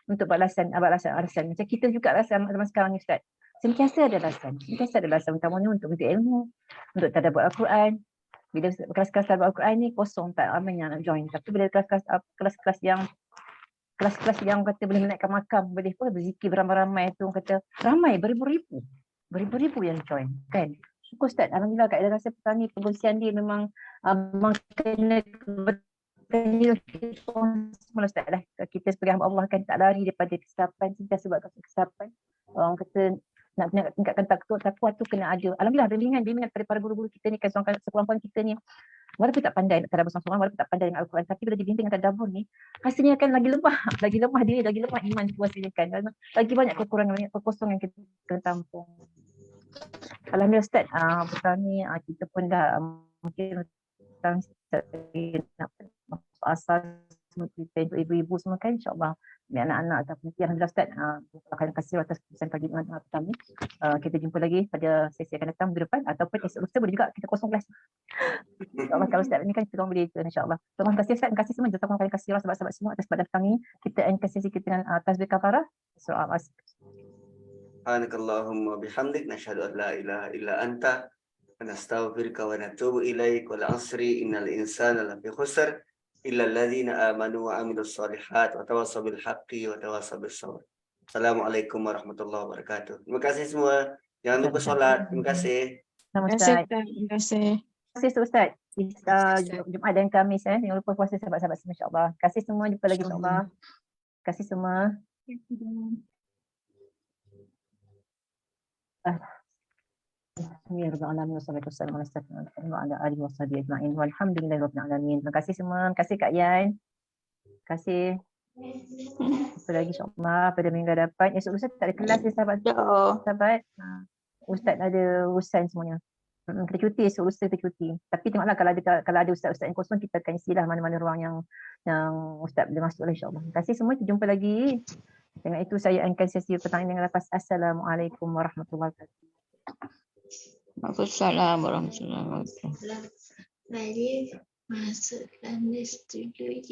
untuk alasan. Macam kita juga alasan zaman sekarang ni Ustaz. Sentiasa ada alasan utamanya untuk ilmu, untuk tadabbur Al-Quran. Bila kelas-kelas tadabbur Al-Quran ni kosong, tak ramai yang nak join. Tapi bila kelas-kelas yang kata boleh menaikkan makam, boleh pun berzikir beramai-ramai tu, kata ramai beribu-ribu yang join kan. Syukur Ustaz, alhamdulillah Kak Ida rasa petang ni pengungsian dia memang kena semua Ustaz lah. Kita sebagai hamba Allah kan tak lari daripada kesilapan, sentiasa buat kesilapan. Orang kata nak tingkatkan takwa tu kena ada. Alhamdulillah bimbingan daripada para guru-guru kita ni kan, sekurang-kurangnya kita ni walaupun tak pandai nak tadabbur seorang, walaupun tak pandai dengan Al-Quran, tapi bila dibimbing dengan tadabbur ni rasanya akan lagi lemah diri, lagi lemah iman rasanya kan. Lagi banyak kekurangan, banyak kekosongan yang kita kena tampung. Alhamdulillah Ustaz, petang ni kita pun dah mungkin petang nak masuk asal kita untuk ibu-ibu semua kan, insyaAllah anak-anak ataupun alhamdulillah Ustaz, akan kasih atas keputusan pagi petang ni. Kita jumpa lagi pada sesi akan datang minggu depan ataupun esok lusa boleh juga kita kosong kelas. InsyaAllah kalau Ustaz ni kan kita orang boleh insyaAllah. Terima kasih Ustaz, terima kasih semua, jazakumullah khairan sahabat-sahabat semua atas pada petang ni. Kita end sesi kita dengan tasbih kafarah. Surah Al-Asr. Subhanakallahumma bihamdik nashhadu an la ilaha illa anta wa nastaghfiruka wa natubu ilaik. Wal 'asri innal insana lafi khusr illa alladhina amanu wa 'amilus solihat wa tawassaw bil haqqi wa tawassaw bis sabr. Assalamualaikum warahmatullahi wabarakatuh. Terima kasih semua. Jangan lupa solat. Terima kasih. Terima Terima kasih kasih. Ustaz. Jumaat dan Khamis jangan lupa puasa sahabat-sahabat semua insya-Allah. Kasih semua, jumpa lagi insya-Allah. Kasih semua. Terima kasih semua. Terima kasih Kak Yan. Terima kasih. Jumpa lagi insya-Allah pada minggu depan. Esok Ustaz tak ada kelas ya sahabat. Ustaz ada urusan semuanya. Kita cuti esok lusa kita cuti. Tapi tengoklah kalau ada ustaz-ustaz yang kosong kita akan isilah mana-mana ruang yang ustaz boleh masuk lah insya-Allah. Terima kasih semua, jumpa lagi. Dengan itu saya akan sesi petang ini dengan lepas. Assalamualaikum warahmatullahi wabarakatuh. Waalaikumsalam warahmatullahi wabarakatuh. Mari masukkan studio.